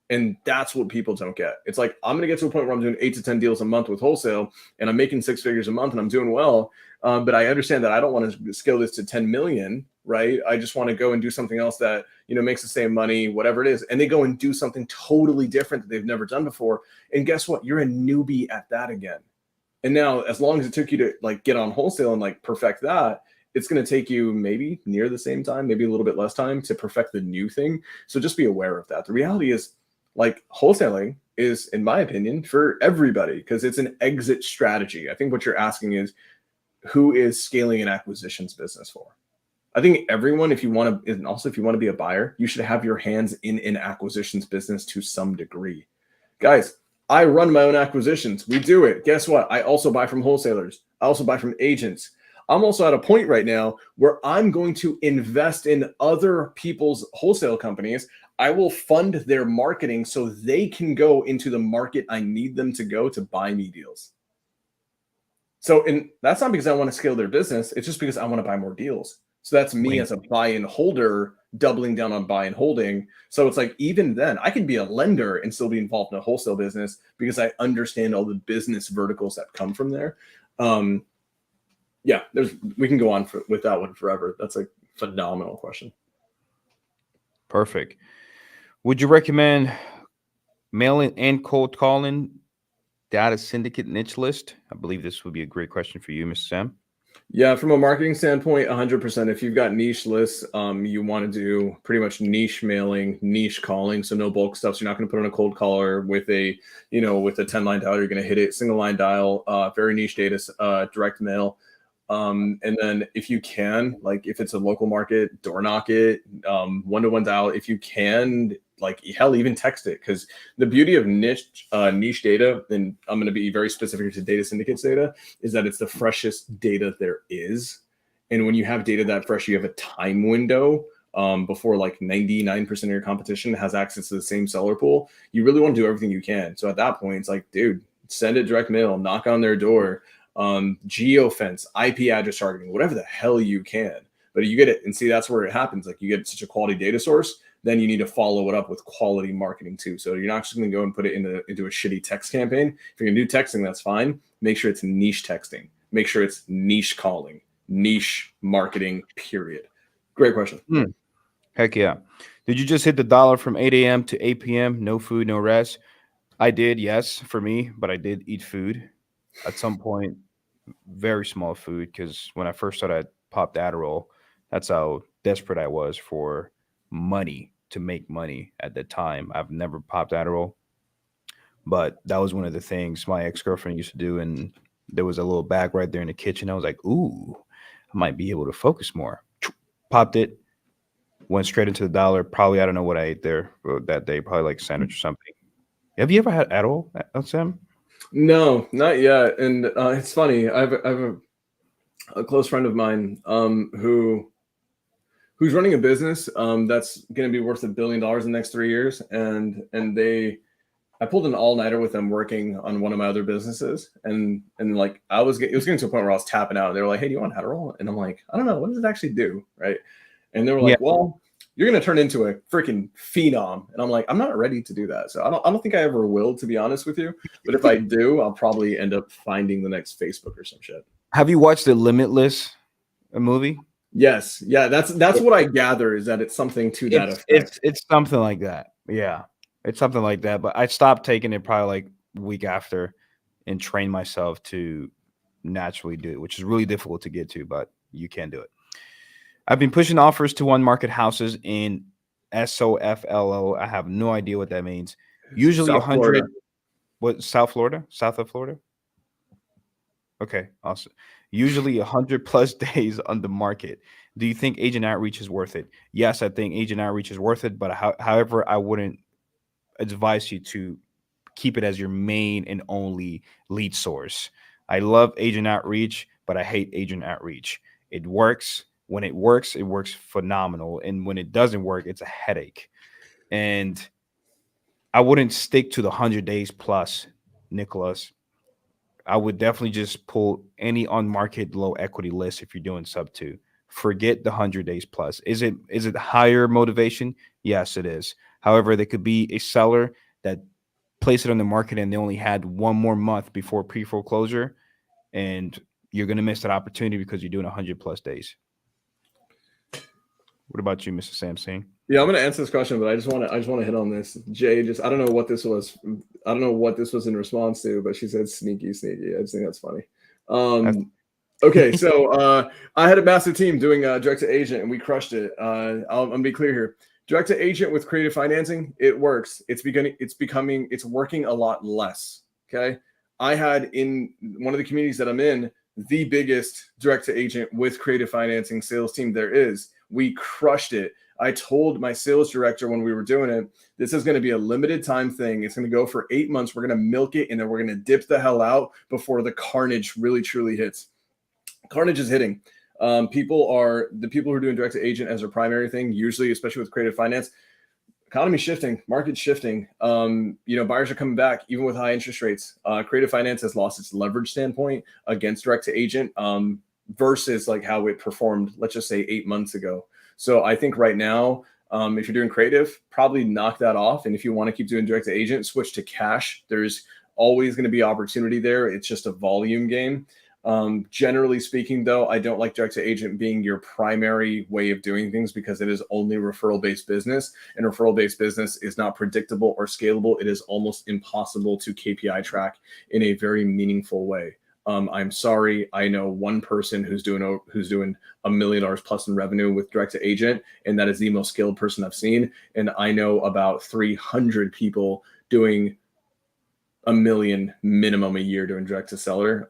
B: And that's what people don't get. It's like, I'm going to get to a point where I'm doing 8 to 10 deals a month with wholesale and I'm making 6 figures a month and I'm doing well. But I understand that I don't want to scale this to 10 million, right? I just want to go and do something else that, makes the same money, whatever it is. And they go and do something totally different that they've never done before. And guess what? You're a newbie at that again. And now, as long as it took you to like get on wholesale and like perfect that, it's going to take you maybe near the same time, maybe a little bit less time to perfect the new thing. So just be aware of that. The reality is, like, wholesaling is, in my opinion, for everybody because it's an exit strategy. I think what you're asking is, who is scaling an acquisitions business for? I think everyone, if you want to, and also if you want to be a buyer, you should have your hands in an acquisitions business to some degree. Guys, I run my own acquisitions. We do it. Guess what? I also buy from wholesalers. I also buy from agents. I'm also at a point right now where I'm going to invest in other people's wholesale companies. I will fund their marketing so they can go into the market I need them to go to buy me deals. So, and that's not because I want to scale their business. It's just because I want to buy more deals. So that's me as a buy and holder doubling down on buy and holding. So it's like, even then I can be a lender and still be involved in a wholesale business because I understand all the business verticals that come from there. Yeah, we can go on with that one forever. That's a phenomenal question.
A: Perfect. Would you recommend mailing and cold calling data syndicate niche list? I believe this would be a great question for you, Mr. Sam.
B: Yeah, from a marketing standpoint, 100%. If you've got niche lists, you want to do pretty much niche mailing, niche calling, so no bulk stuff. So you're not going to put on a cold caller with a 10-line dial. You're going to hit it single line dial, very niche data, direct mail. And then if you can, like if it's a local market, door knock it, one-to-one dial. If you can, like hell, even text it. Because the beauty of niche data, and I'm going to be very specific to data syndicates data, is that it's the freshest data there is. And when you have data that fresh, you have a time window before like 99% of your competition has access to the same seller pool. You really want to do everything you can. So at that point, it's like, dude, send it direct mail, knock on their door, geofence, IP address targeting, whatever the hell you can. But you get it, and see, that's where it happens. Like, you get such a quality data source then you need to follow it up with quality marketing too. So you're not just going to go and put it into a shitty text campaign. If you're going to do texting, that's fine. Make sure it's niche texting. Make sure it's niche calling, niche marketing, period. Great question.
A: Heck yeah. Did you just hit the dollar from 8 a.m. to 8 p.m.? No food, no rest. I did, yes, for me, but I did eat food at some point. Very small food, because when I first started, I popped Adderall. That's how desperate I was for money, to make money at the time. I've never popped Adderall, but that was one of the things my ex-girlfriend used to do. And there was a little bag right there in the kitchen. I was like, ooh, I might be able to focus more. Popped it, went straight into the dollar. Probably, I don't know what I ate there that day, probably like a sandwich or something. Have you ever had Adderall, Sam?
B: No, not yet. And it's funny. I have a close friend of mine who's running a business that's going to be worth $1 billion in the next 3 years, and I pulled an all-nighter with them working on one of my other businesses, and like it was getting to a point where I was tapping out. And they were like, "Hey, do you want Adderall?" And I'm like, "I don't know. What does it actually do?" Right? And they were like, "Well, you're going to turn into a freaking phenom." And I'm like, "I'm not ready to do that. So I don't think I ever will, to be honest with you. But if I do, I'll probably end up finding the next Facebook or some shit."
A: Have you watched the Limitless movie?
B: Yes. Yeah. That's what I gather, is that it's something to that effect.
A: It's something like that. Yeah. It's something like that. But I stopped taking it probably like a week after, and trained myself to naturally do it, which is really difficult to get to, but you can do it. I've been pushing offers to one market houses in SOFLO. I have no idea what that means. Usually
B: South
A: 100.
B: Florida.
A: What, South Florida? South of Florida? Okay, awesome. Usually 100 plus days on the market. Do you think agent outreach is worth it? Yes, I think agent outreach is worth it, but however, I wouldn't advise you to keep it as your main and only lead source. I love agent outreach, but I hate agent outreach. It works. When it works phenomenal. And when it doesn't work, it's a headache. And I wouldn't stick to the 100 days plus, Nicholas. I would definitely just pull any on market low equity list if you're doing sub 2. Forget the 100 days plus. Is it higher motivation? Yes, it is. However, there could be a seller that placed it on the market and they only had one more month before pre-foreclosure, and you're going to miss that opportunity because you're doing 100 plus days. What about you, Mr. Samsung?
B: Yeah, I'm going to answer this question, but I just want to hit on this. Jay, I don't know what this was. I don't know what this was in response to, but she said sneaky. I just think that's funny. Okay, so I had a massive team doing direct to agent, and we crushed it. I'm gonna be clear here. Direct to agent with creative financing, it works. It's working a lot less. Okay, I had in one of the communities that I'm in the biggest direct to agent with creative financing sales team there is. We crushed it. I told my sales director when we were doing it, this is going to be a limited time thing. It's going to go for 8 months. We're going to milk it, and then we're going to dip the hell out before the carnage really truly hits. Carnage is hitting. People who are doing direct to agent as their primary thing, usually, especially with creative finance. Economy shifting, market shifting. Buyers are coming back even with high interest rates. Creative finance has lost its leverage standpoint against direct to agent versus like how it performed, let's just say 8 months ago. So I think right now, if you're doing creative, probably knock that off. And if you want to keep doing direct to agent, switch to cash. There's always going to be opportunity there. It's just a volume game. Generally speaking, though, I don't like direct to agent being your primary way of doing things because it is only referral-based business, and referral-based business is not predictable or scalable. It is almost impossible to KPI track in a very meaningful way. I'm sorry. I know one person who's doing $1 million plus in revenue with direct to agent, and that is the most skilled person I've seen. And I know about 300 people doing $1 million minimum a year doing direct to seller.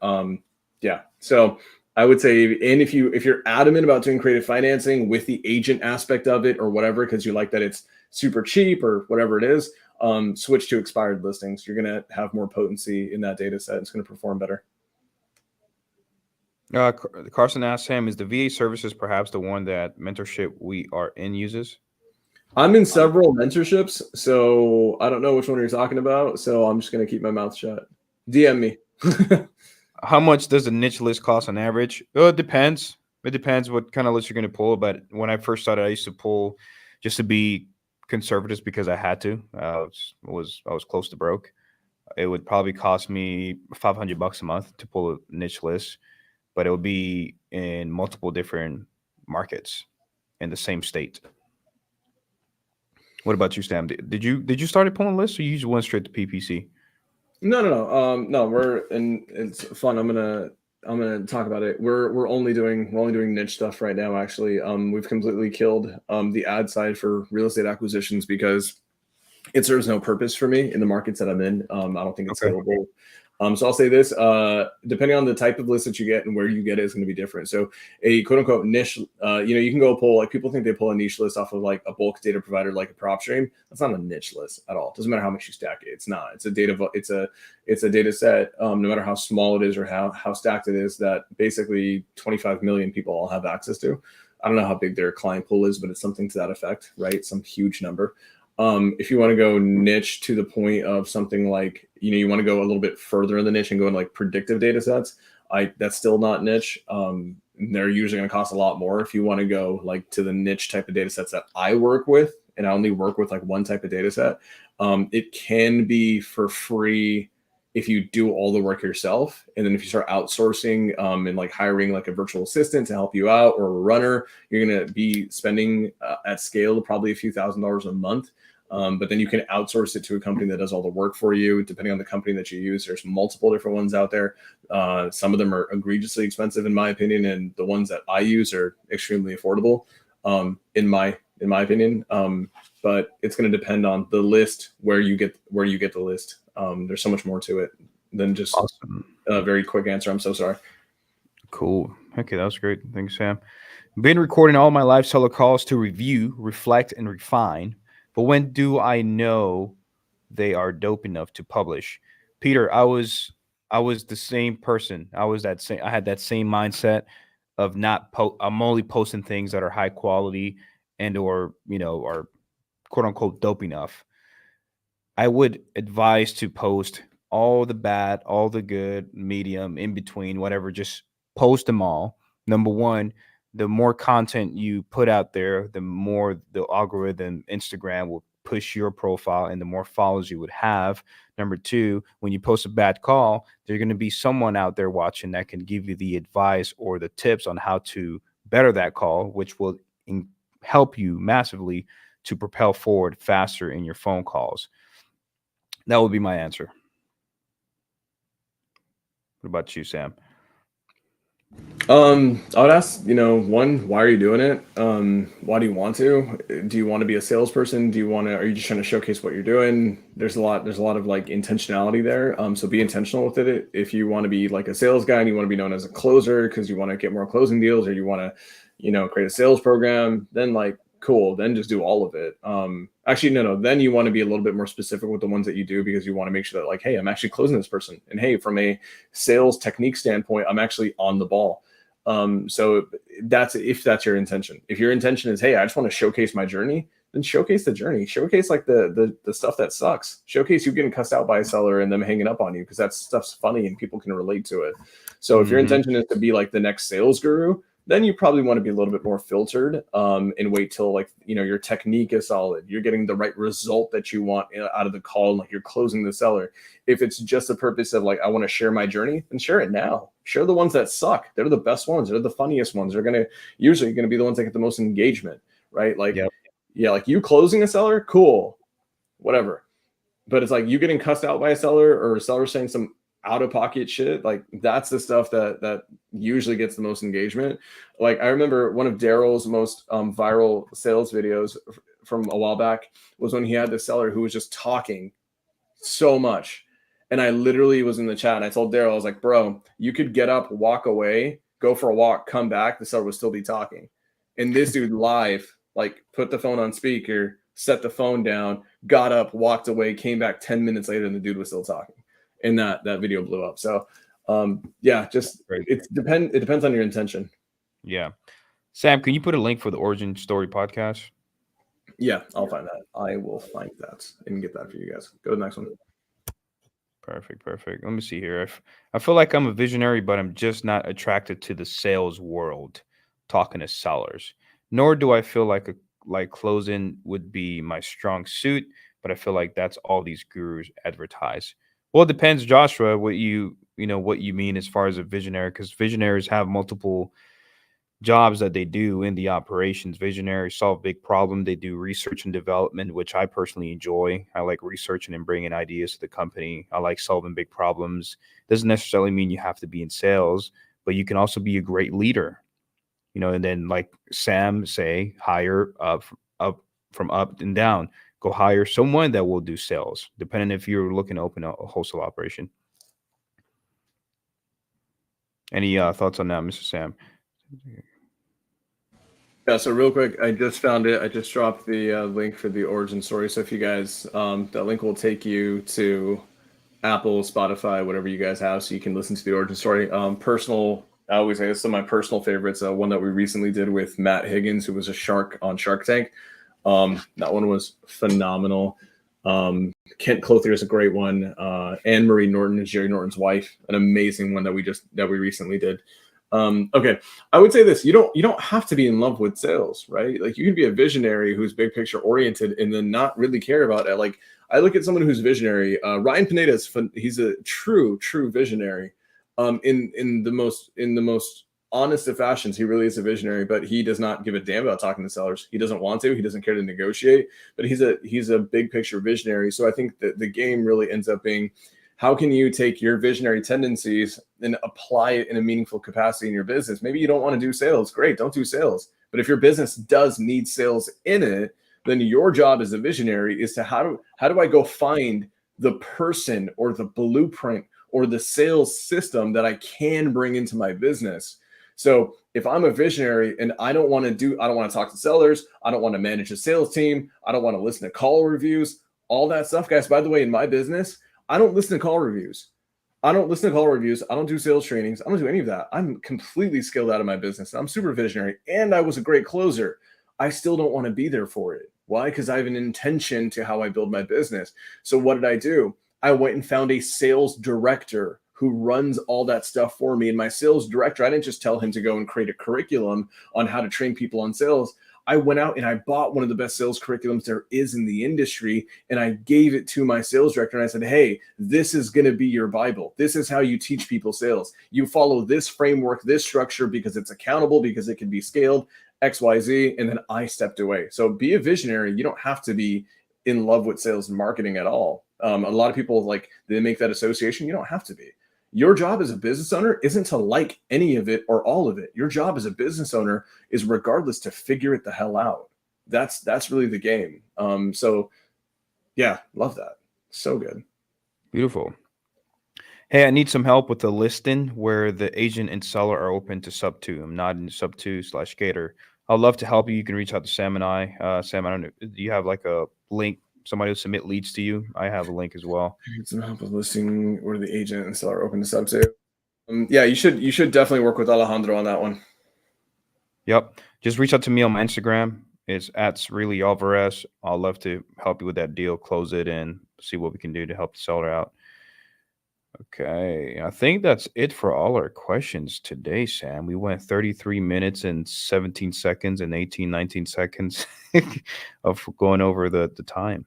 B: Yeah. So I would say, and if you're adamant about doing creative financing with the agent aspect of it or whatever, because you like that it's super cheap or whatever it is, switch to expired listings. You're going to have more potency in that data set. It's going to perform better.
A: Carson asked Sam, is the VA services perhaps the one that mentorship we are in uses?
B: I'm in several mentorships, so I don't know which one you're talking about. So I'm just going to keep my mouth shut. DM me.
A: How much does a niche list cost on average? It depends. It depends what kind of list you're going to pull. But when I first started, I used to pull just to be conservatives because I had to. I was close to broke. It would probably cost me $500 a month to pull a niche list, but it would be in multiple different markets in the same state. What about you, Sam? Did you start pulling lists, or you just went straight to PPC?
B: No. It's fun. I'm gonna talk about it. We're only doing niche stuff right now. Actually, we've completely killed the ad side for real estate acquisitions because it serves no purpose for me in the markets that I'm in. I don't think it's
A: Okay.
B: scalable. So I'll say this: depending on the type of list that you get and where you get it is going to be different. So a quote unquote niche, you can go pull, like, people think they pull a niche list off of like a bulk data provider like a PropStream. That's not a niche list at all. It doesn't matter how much you stack it. It's not. It's a data set. No matter how small it is or how stacked it is, that basically 25 million people all have access to. I don't know how big their client pool is, but it's something to that effect, right? Some huge number. If you want to go niche to the point of something like, you want to go a little bit further in the niche and go in like predictive data sets, that's still not niche. They're usually going to cost a lot more. If you want to go like to the niche type of data sets that I work with, and I only work with like one type of data set, it can be for free if you do all the work yourself. And then if you start outsourcing and like hiring like a virtual assistant to help you out, or a runner, you're going to be spending at scale probably a few $1,000s a month. But then you can outsource it to a company that does all the work for you. Depending on the company that you use, there's multiple different ones out there. Some of them are egregiously expensive in my opinion, and the ones that I use are extremely affordable in my opinion. But it's going to depend on the list, where you get the list. There's so much more to it than just
A: Awesome.
B: a very quick answer. I'm so sorry.
A: Cool. Okay, that was great. Thanks, Sam. Been recording all my live solo calls to review, reflect, and refine. But when do I know they are dope enough to publish? Peter, I was the same person. I had that same mindset of not I'm only posting things that are high quality and or are quote unquote dope enough. I would advise to post all the bad, all the good, medium, in between, whatever. Just post them all. Number one, the more content you put out there, the more the algorithm, Instagram, will push your profile and the more followers you would have. Number two, when you post a bad call, there's going to be someone out there watching that can give you the advice or the tips on how to better that call, which will help you massively to propel forward faster in your phone calls. That would be my answer. What about you, Sam?
B: I would ask, one, why are you doing it? Why do you want to? Do you want to be a salesperson? Are you just trying to showcase what you're doing? There's a lot of like intentionality there. So be intentional with it. If you want to be like a sales guy and you want to be known as a closer because you want to get more closing deals, or you want to, create a sales program, then like, cool, then just do all of it. Actually, no. Then you want to be a little bit more specific with the ones that you do, because you want to make sure that like, hey, I'm actually closing this person. And hey, from a sales technique standpoint, I'm actually on the ball. So if that's your intention. If your intention is, hey, I just want to showcase my journey, then showcase the journey. Showcase like the stuff that sucks. Showcase you getting cussed out by a seller and them hanging up on you, because that stuff's funny and people can relate to it. So if your intention is to be like the next sales guru, then you probably want to be a little bit more filtered and wait till like, your technique is solid. You're getting the right result that you want out of the call, and like you're closing the seller. If it's just the purpose of like, I want to share my journey, then share it now. Share the ones that suck. They're the best ones. They're the funniest ones. They're usually going to be the ones that get the most engagement, right? Like,
A: Yep.
B: Yeah, like you closing a seller, cool, whatever. But it's like you getting cussed out by a seller, or a seller saying some out of pocket shit, like that's the stuff that usually gets the most engagement. Like I remember one of Daryl's most viral sales videos from a while back was when he had this seller who was just talking so much, and I literally was in the chat and I told Daryl, I was like, bro, you could get up, walk away, go for a walk, come back, the seller would still be talking. And this dude live, like, put the phone on speaker, set the phone down, got up, walked away, came back 10 minutes later, and the dude was still talking. And that video blew up. So it depends on your intention.
A: Yeah. Sam, can you put a link for the Origin Story podcast?
B: Yeah, I'll find that. I will find that and get that for you guys. Go to the next one.
A: Perfect. Let me see here. I feel like I'm a visionary, but I'm just not attracted to the sales world, talking to sellers. Nor do I feel like like closing would be my strong suit, but I feel like that's all these gurus advertise. Well, it depends, Joshua, what what you mean as far as a visionary, because visionaries have multiple jobs that they do in the operations. Visionaries solve big problem. They do research and development, which I personally enjoy. I like researching and bringing ideas to the company. I like solving big problems. Doesn't necessarily mean you have to be in sales, but you can also be a great leader. And then like Sam say, hire up from up and down. Go hire someone that will do sales, depending if you're looking to open a wholesale operation. Any thoughts on that, Mr. Sam?
B: Yeah, so real quick, I just found it. I just dropped the link for the origin story. So if you guys, that link will take you to Apple, Spotify, whatever you guys have, so you can listen to the origin story. Personal, I always say some of my personal favorites. One that we recently did with Matt Higgins, who was a shark on Shark Tank. That one was phenomenal. Kent Clothier is a great one. Anne Marie Norton is Jerry Norton's wife, an amazing one that we recently did. Okay, I would say this: you don't have to be in love with sales, right? Like you can be a visionary who's big picture oriented and then not really care about it. Like I look at someone who's visionary. Ryan Pineda he's a true visionary. In the most honest of fashions, he really is a visionary, but he does not give a damn about talking to sellers. He doesn't want to. He doesn't care to negotiate. But he's a big picture visionary. So I think that the game really ends up being, how can you take your visionary tendencies and apply it in a meaningful capacity in your business? Maybe you don't want to do sales. Great, don't do sales. But if your business does need sales in it, then your job as a visionary is to how do I go find the person or the blueprint or the sales system that I can bring into my business. So if I'm a visionary and I don't want to talk to sellers, I don't want to manage a sales team, I don't want to listen to call reviews, all that stuff, guys. By the way, in my business, I don't listen to call reviews. I don't do sales trainings. I don't do any of that. I'm completely skilled out of my business. I'm super visionary and I was a great closer. I still don't want to be there for it. Why? Because I have an intention to how I build my business. So what did I do? I went and found a sales director who runs all that stuff for me. And my sales director, I didn't just tell him to go and create a curriculum on how to train people on sales. I went out and I bought one of the best sales curriculums there is in the industry. And I gave it to my sales director. And I said, hey, this is going to be your Bible. This is how you teach people sales. You follow this framework, this structure, because it's accountable, because it can be scaled, XYZ. And then I stepped away. So be a visionary. You don't have to be in love with sales and marketing at all. A lot of people they make that association. You don't have to be. Your job as a business owner isn't to like any of it or all of it. Your job as a business owner is regardless to figure it the hell out. That's really the game. So yeah, love that. So good.
A: Beautiful. Hey, I need some help with the listing where the agent and seller are open to sub two. I'm not in sub two / Gator. I'd love to help you. You can reach out to Sam and I. Sam, I don't know. Do you have like a link? Somebody will submit leads to you. I have a link as well.
B: Some help with listing where the agent and seller are open to sub two. Yeah, you should definitely work with Alejandro on that one.
A: Yep. Just reach out to me on my Instagram. It's at really Alvarez. I'll love to help you with that deal, close it, and see what we can do to help the seller out. Okay, I think that's it for all our questions today, Sam. We went 33 minutes and 17 seconds and 19 seconds of going over the time.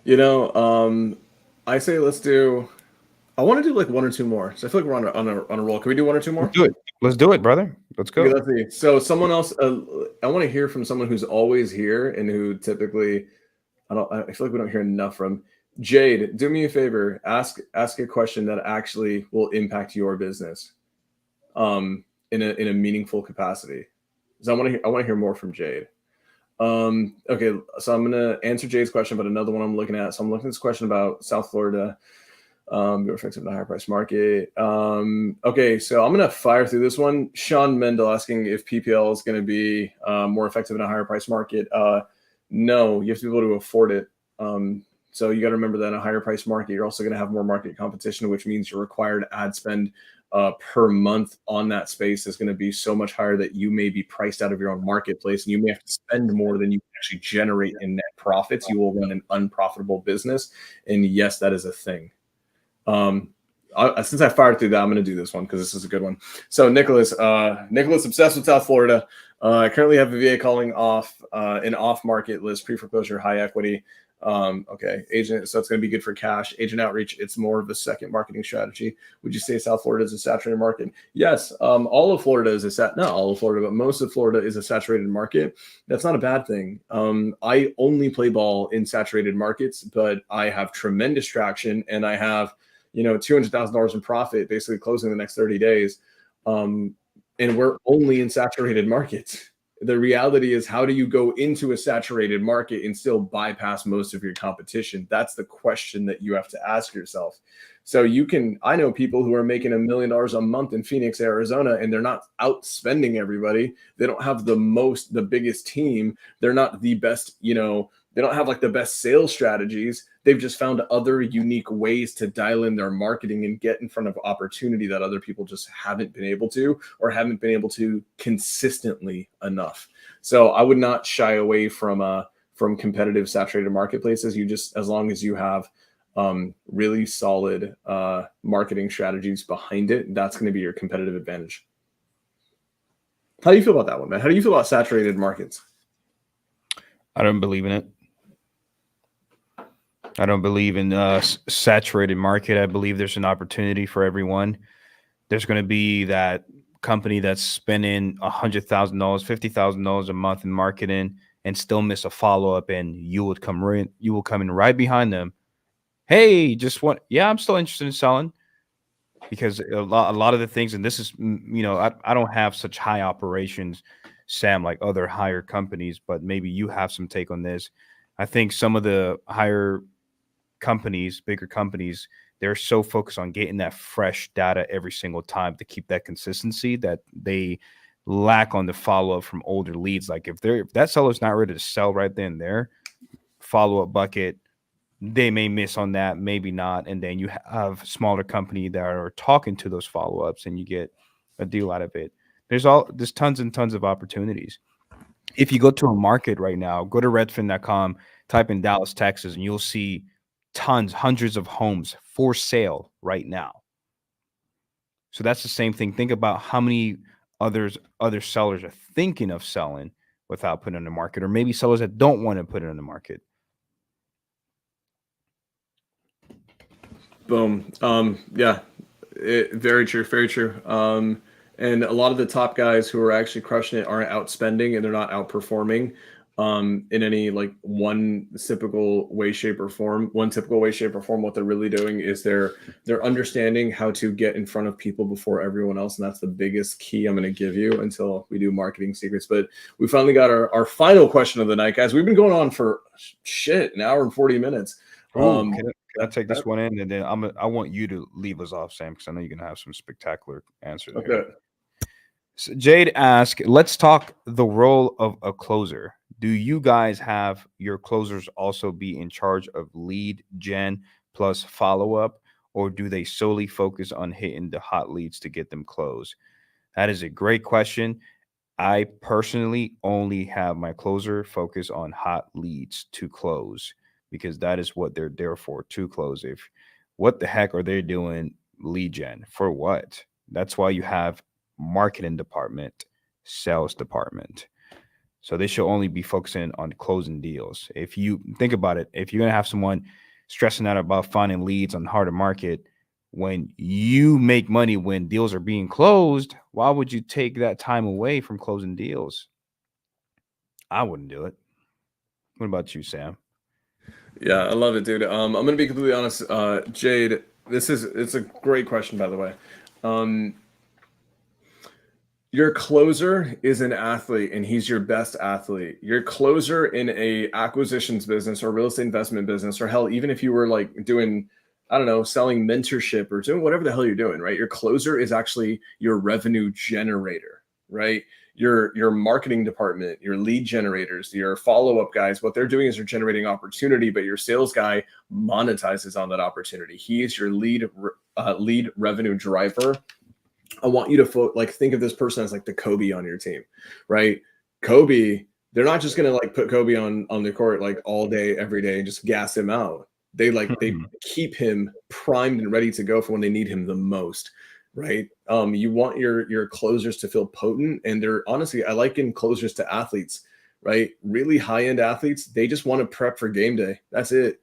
B: I say I want to do like one or two more. So I feel like we're on a roll. Can we do one or two more?
A: Let's do it, brother. Let's go.
B: Okay, let's see. So someone else, I want to hear from someone who's always here and who typically, I feel like we don't hear enough from. Jade, do me a favor. Ask a question that actually will impact your business, in a meaningful capacity. So I want to hear more from Jade. Okay, so I'm gonna answer Jade's question, but another one I'm looking at. So I'm looking at this question about South Florida. Be effective in a higher price market. Okay, so I'm gonna fire through this one. Sean Mendel asking if PPL is gonna be more effective in a higher price market. No, you have to be able to afford it. So you got to remember that in a higher price market, you're also going to have more market competition, which means your required ad spend per month on that space is going to be so much higher that you may be priced out of your own marketplace, and you may have to spend more than you actually generate in net profits. You will run an unprofitable business, and yes, that is a thing. since I fired through that, I'm going to do this one because this is a good one. So Nicholas obsessed with South Florida. I currently have a VA calling off an off-market list, pre-foreclosure, high equity. Okay, agent. So it's going to be good for cash. Agent outreach. It's more of a second marketing strategy. Would you say South Florida is a saturated market? Yes. All of Florida is not all of Florida, but most of Florida is a saturated market. That's not a bad thing. I only play ball in saturated markets, but I have tremendous traction, and I have $200,000 in profit, basically closing the next 30 days. And we're only in saturated markets. The reality is, how do you go into a saturated market and still bypass most of your competition? That's the question that you have to ask yourself. So I know people who are making $1 million a month in Phoenix, Arizona, and they're not outspending everybody. They don't have the biggest team. They're not the best, they don't have like the best sales strategies. They've just found other unique ways to dial in their marketing and get in front of opportunity that other people just haven't been able to, or haven't been able to consistently enough. So I would not shy away from competitive saturated marketplaces. As long as you have really solid marketing strategies behind it, that's going to be your competitive advantage. How do you feel about that one, man? How do you feel about saturated markets?
A: I don't believe in it. I don't believe in saturated market. I believe there's an opportunity for everyone. There's going to be that company that's spending $100,000, $50,000 a month in marketing and still miss a follow-up, and you will come in right behind them. Hey, I'm still interested in selling, because a lot of the things, and this is, I don't have such high operations, Sam, like other higher companies, but maybe you have some take on this. I think some of the higher companies, bigger companies, they're so focused on getting that fresh data every single time to keep that consistency that they lack on the follow-up from older leads. Like if that seller's not ready to sell right then and there, follow-up bucket, they may miss on that, maybe not. And then you have smaller company that are talking to those follow-ups and you get a deal out of it. There's tons and tons of opportunities. If you go to a market right now, go to redfin.com, type in Dallas, Texas, and you'll see hundreds of homes for sale right now. So that's the same thing. Think about how many other sellers are thinking of selling without putting it in the market, or maybe sellers that don't want to put it in the market.
B: Boom. Yeah, very true. Very true. And a lot of the top guys who are actually crushing it aren't outspending, and they're not outperforming in any like one typical way, shape, or form. What they're really doing is they're understanding how to get in front of people before everyone else. And that's the biggest key I'm going to give you until we do marketing secrets. But we finally got our final question of the night, guys. We've been going on for an hour and 40 minutes.
A: Can I take this one in, and then I want you to leave us off, Sam, because I know you're gonna have some spectacular answers.
B: Okay.
A: Here. So Jade asked, let's talk the role of a closer. Do you guys have your closers also be in charge of lead gen plus follow-up, or do they solely focus on hitting the hot leads to get them closed? That is a great question. I personally only have my closer focus on hot leads to close, because that is what they're there for, to close. What the heck are they doing lead gen for? What? That's why you have marketing department, sales department. So they should only be focusing on closing deals. If you think about it, if you're going to have someone stressing out about finding leads on harder market, when you make money when deals are being closed, why would you take that time away from closing deals? I wouldn't do it. What about you, Sam?
B: Yeah, I love it, dude. I'm going to be completely honest. Jade, it's a great question, by the way. Your closer is an athlete, and he's your best athlete. Your closer in a acquisitions business or real estate investment business, or hell, even if you were like doing, I don't know, selling mentorship or doing whatever the hell you're doing, right? Your closer is actually your revenue generator, right? Your marketing department, your lead generators, your follow-up guys, what they're doing is they're generating opportunity, but your sales guy monetizes on that opportunity. He is your lead revenue driver. I want you to think of this person as like the Kobe on your team, right? Kobe, they're not just going to like put Kobe on the court like all day, every day and just gas him out. They keep him primed and ready to go for when they need him the most, right? You want your closers to feel potent, and they're honestly, I liken closers to athletes, right? Really high-end athletes, they just want to prep for game day. That's it.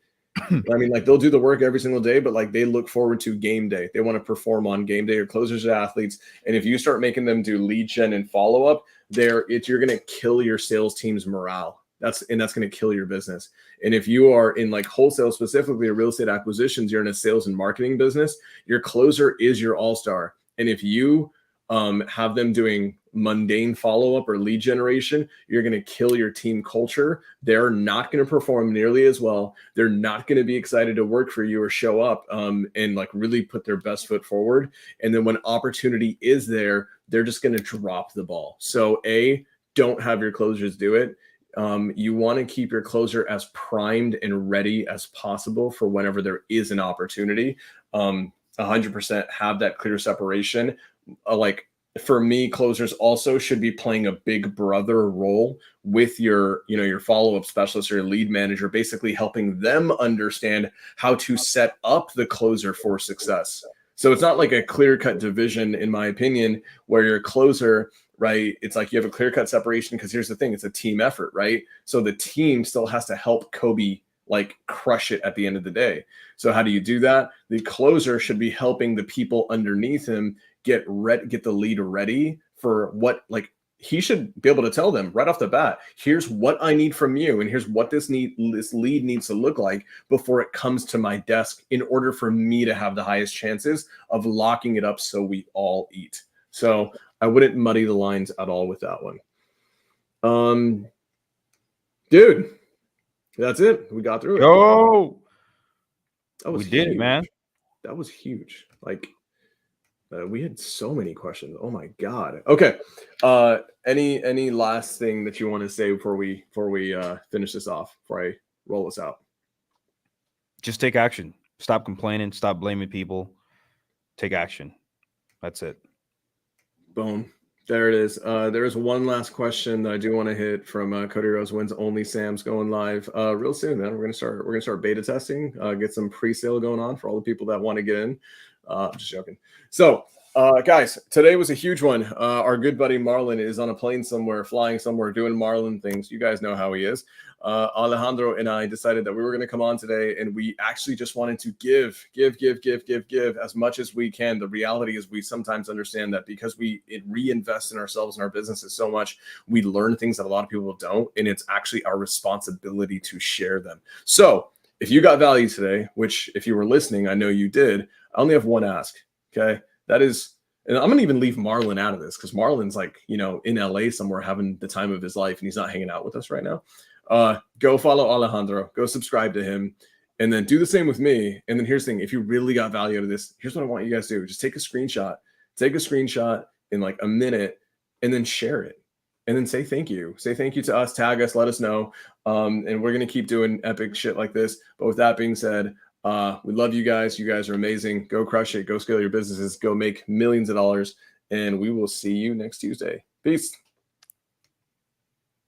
B: I mean, like they'll do the work every single day, but like they look forward to game day. They want to perform on game day. Or closers are athletes, and if you start making them do lead gen and follow up, you're going to kill your sales team's morale. That's going to kill your business. And if you are in like wholesale specifically or real estate acquisitions, you're in a sales and marketing business, your closer is your all-star. And if you have them doing mundane follow-up or lead generation, you're going to kill your team culture. They're not going to perform nearly as well. They're not going to be excited to work for you or show up and like really put their best foot forward. And then when opportunity is there, they're just going to drop the ball. So don't have your closers do it. You want to keep your closer as primed and ready as possible for whenever there is an opportunity. 100% have that clear separation. Like for me, closers also should be playing a big brother role with your follow-up specialist or your lead manager, basically helping them understand how to set up the closer for success. So it's not like a clear-cut division, in my opinion, where your closer, right? It's like you have a clear-cut separation because here's the thing, it's a team effort, right? So the team still has to help Kobe like crush it at the end of the day. So how do you do that? The closer should be helping the people underneath him get the lead ready for what, like he should be able to tell them right off the bat, here's what I need from you, and here's what this lead needs to look like before it comes to my desk in order for me to have the highest chances of locking it up so we all eat. So I wouldn't muddy the lines at all with that one. Dude, that's it. We got through it.
A: Yo,
B: We
A: did it, man.
B: That was huge. Like we had so many questions. Oh my God. Okay. Any last thing that you want to say before we finish this off, before I roll this out?
A: Just take action. Stop complaining. Stop blaming people. Take action. That's it.
B: Boom. There it is. There is one last question that I do want to hit from Cody Rose Wins Only Sam's going live real soon. Man, we're gonna start beta testing, get some pre-sale going on for all the people that want to get in. I'm just joking. So, guys, today was a huge one. Our good buddy Marlon is on a plane somewhere, flying somewhere, doing Marlon things. You guys know how he is. Alejandro and I decided that we were going to come on today, and we actually just wanted to give as much as we can. The reality is we sometimes understand that because we reinvest in ourselves and our businesses so much, we learn things that a lot of people don't, and it's actually our responsibility to share them. So if you got value today, which if you were listening, I know you did, I only have one ask, okay? That is, and I'm going to even leave Marlon out of this because Marlon's like, in LA somewhere having the time of his life, and he's not hanging out with us right now. Go follow Alejandro, go subscribe to him, and then do the same with me. And then here's the thing, if you really got value out of this, here's what I want you guys to do. Just take a screenshot in like a minute and then share it. And then say thank you. Say thank you to us, tag us, let us know. And we're going to keep doing epic shit like this. But with that being said, we love you guys. You guys are amazing. Go crush it. Go scale your businesses. Go make millions of dollars. And we will see you next Tuesday. Peace.